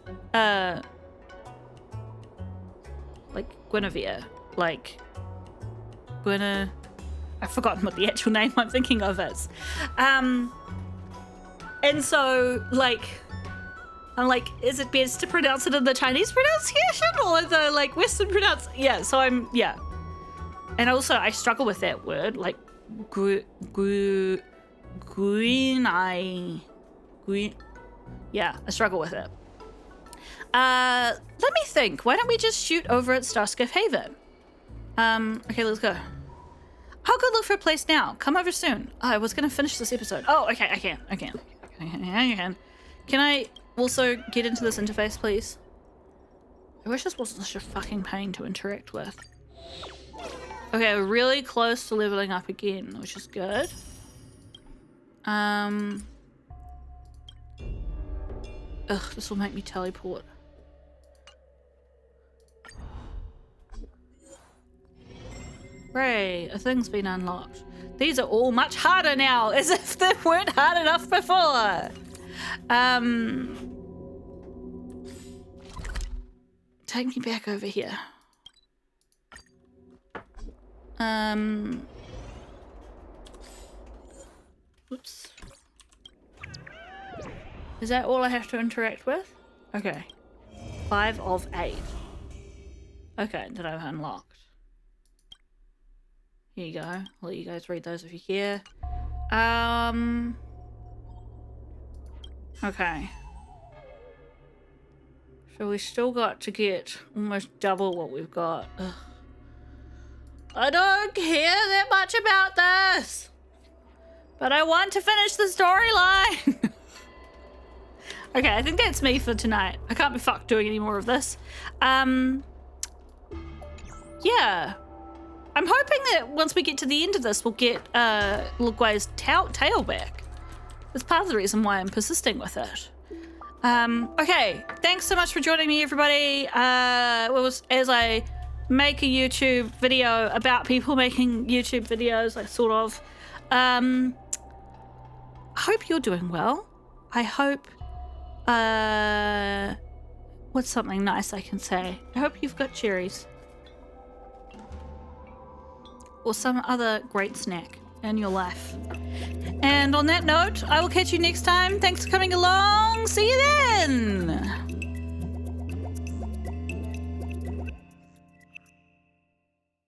like Guinevere, like Gwyneth. I've forgotten what the actual name I'm thinking of is. And so, like, I'm like, is it best to pronounce it in the Chinese pronunciation or the, like, Western pronunciation? Yeah, so yeah. And also, I struggle with that word, like, yeah, I struggle with it. Let me think. Why don't we just shoot over at Starskiff Haven? Okay, let's go. I'll go look for a place now. Come over soon. Oh, I was going to finish this episode. Oh, okay, I can. Can I also get into this interface, please? I wish this wasn't such a fucking pain to interact with. Okay, we're really close to leveling up again, which is good. Ugh, this will make me teleport. Hooray, a thing's been unlocked. These are all much harder now, as if they weren't hard enough before. Take me back over here. Oops. Is that all I have to interact with? Okay. 5 of 8. Okay, that I've unlocked. Here you go. I'll let you guys read those if you care. Okay. So we still got to get almost double what we've got. Ugh. I don't care that much about this, but I want to finish the storyline. Okay, I think that's me for tonight. I can't be fucked doing any more of this. yeah. I'm hoping that once we get to the end of this, we'll get Luguai's tail back. That's part of the reason why I'm persisting with it. Okay, thanks so much for joining me, everybody. As I make a YouTube video about people making YouTube videos, I sort of. I hope you're doing well. I hope. What's something nice I can say? I hope you've got cherries. Or some other great snack in your life. And on that note, I will catch you next time. Thanks for coming along. See you then.